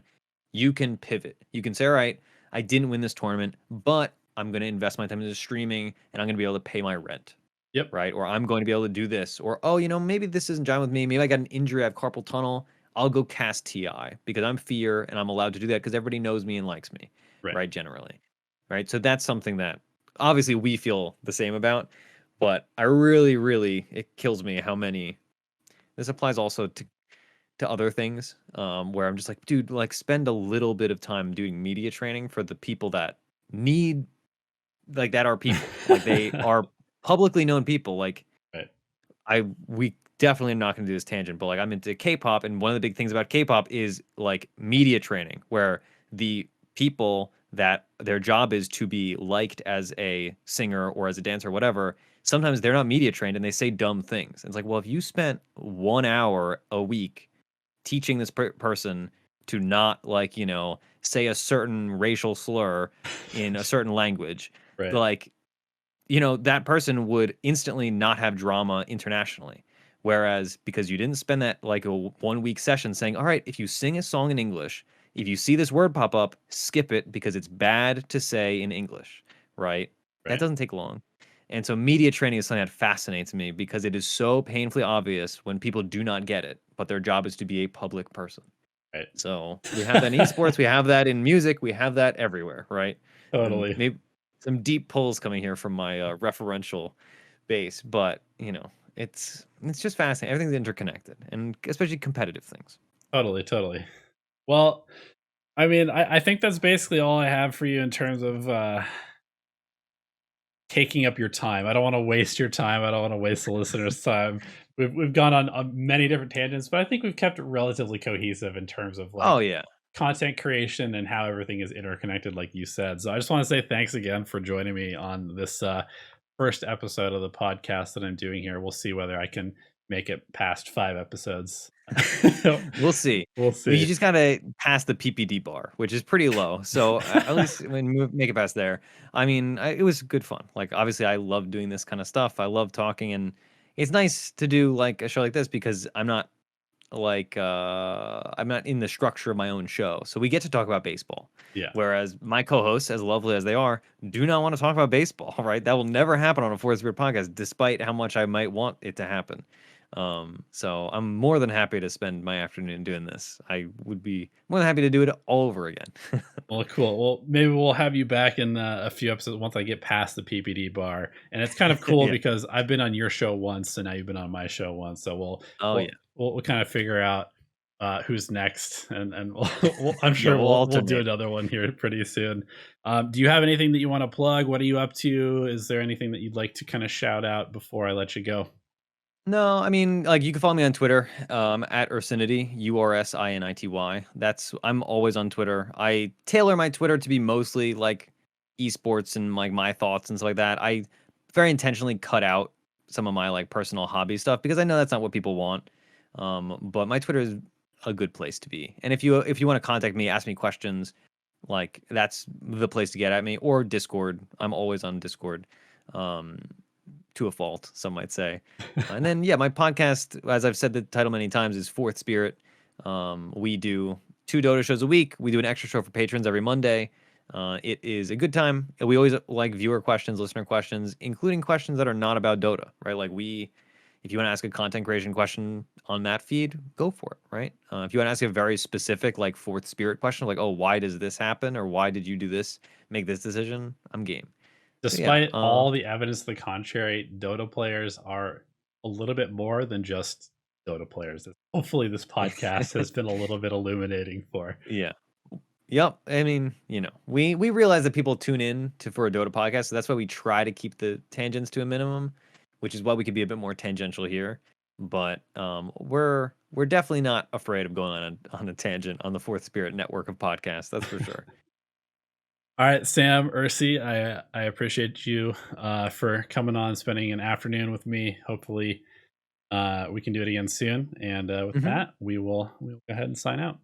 you can pivot. You can say, all right, I didn't win this tournament, but I'm going to invest my time into streaming and I'm going to be able to pay my rent, Yep. right? Or I'm going to be able to do this. Or, oh, maybe this isn't jive with me. Maybe I got an injury, I have carpal tunnel. I'll go cast TI because I'm Fear and I'm allowed to do that because everybody knows me and likes me, Right. right? Generally, right? So that's something that obviously we feel the same about, but I really, really, it kills me how many. This applies also to other things, where I'm just like, dude, like spend a little bit of time doing media training for the people that need, like that are people, like they are publicly known people. Like Right. we definitely am not going to do this tangent, but like I'm into K-pop, and one of the big things about K-pop is like media training, where the people that their job is to be liked as a singer or as a dancer or whatever, sometimes they're not media trained and they say dumb things. And it's like, well, if you spent 1 hour a week teaching this person to not like say a certain racial slur in a certain language, Right. like that person would instantly not have drama internationally. Whereas because you didn't spend that like a 1 week session saying, all right, if you sing a song in English, if you see this word pop up, skip it because it's bad to say in English, right? That Right. doesn't take long. And so media training is something that fascinates me because it is so painfully obvious when people do not get it, but their job is to be a public person. Right. So we have that in esports, we have that in music, we have that everywhere, right? And Totally. maybe some deep pulls coming here from my referential base, but it's just fascinating. Everything's interconnected, and especially competitive things. Totally. Totally. Well, I mean, I think that's basically all I have for you in terms of taking up your time. I don't want to waste your time. I don't want to waste the listeners' time. We've gone on many different tangents, but I think we've kept it relatively cohesive in terms of like Oh yeah, content creation and how everything is interconnected, like you said. So I just want to say thanks again for joining me on this first episode of the podcast that I'm doing here. We'll see whether I can make it past 5 episodes. We'll see. We'll You see. just gotta pass the PPD bar, which is pretty low. So at least when you make it past there, I mean, it was good fun. Like obviously, I love doing this kind of stuff. I love talking, and it's nice to do like a show like this because I'm not in the structure of my own show. So we get to talk about baseball. Yeah. Whereas my co-hosts, as lovely as they are, do not want to talk about baseball, right? That will never happen on a Fourth Spirit podcast, despite how much I might want it to happen. So I'm more than happy to spend my afternoon doing this. I would be more than happy to do it all over again. Well, cool. Well, maybe we'll have you back in a few episodes once I get past the PPD bar. And it's kind of cool Yeah. because I've been on your show once, and now you've been on my show once. So Oh yeah. we'll kind of figure out who's next, and I'm Yeah, sure we'll we'll do alternate. another one here pretty soon. Do you have anything that you want to plug? What are you up to? Is there anything that you'd like to kind of shout out before I let you go? No, I mean, like you can follow me on Twitter, at Ursinity, Ursinity. I'm always on Twitter. I tailor my Twitter to be mostly like esports and like my thoughts and stuff like that. I very intentionally cut out some of my like personal hobby stuff because I know that's not what people want. But my Twitter is a good place to be. And if you want to contact me, ask me questions, like that's the place to get at me, or Discord. I'm always on Discord. Um, to a fault, some might say. And then, yeah, my podcast, as I've said the title many times, is Fourth Spirit. We do 2 Dota shows a week. We do an extra show for patrons every Monday. It is a good time. We always like viewer questions, listener questions, including questions that are not about Dota, right? If you want to ask a content creation question on that feed, go for it, right? If you want to ask a very specific, like Fourth Spirit question, like, oh, why does this happen? Or why did you do this, make this decision? I'm game. So yeah, Despite all the evidence to the contrary, Dota players are a little bit more than just Dota players. Hopefully, this podcast has been a little bit illuminating for. yeah. Yep. I mean, we realize that people tune in for a Dota podcast, so that's why we try to keep the tangents to a minimum, which is why we could be a bit more tangential here. But we're definitely not afraid of going on a tangent on the Fourth Spirit network of podcasts. That's for sure. All right, Sam, Ursi, I appreciate you for coming on, spending an afternoon with me. Hopefully, we can do it again soon. And with Mhm. that, we'll go ahead and sign out.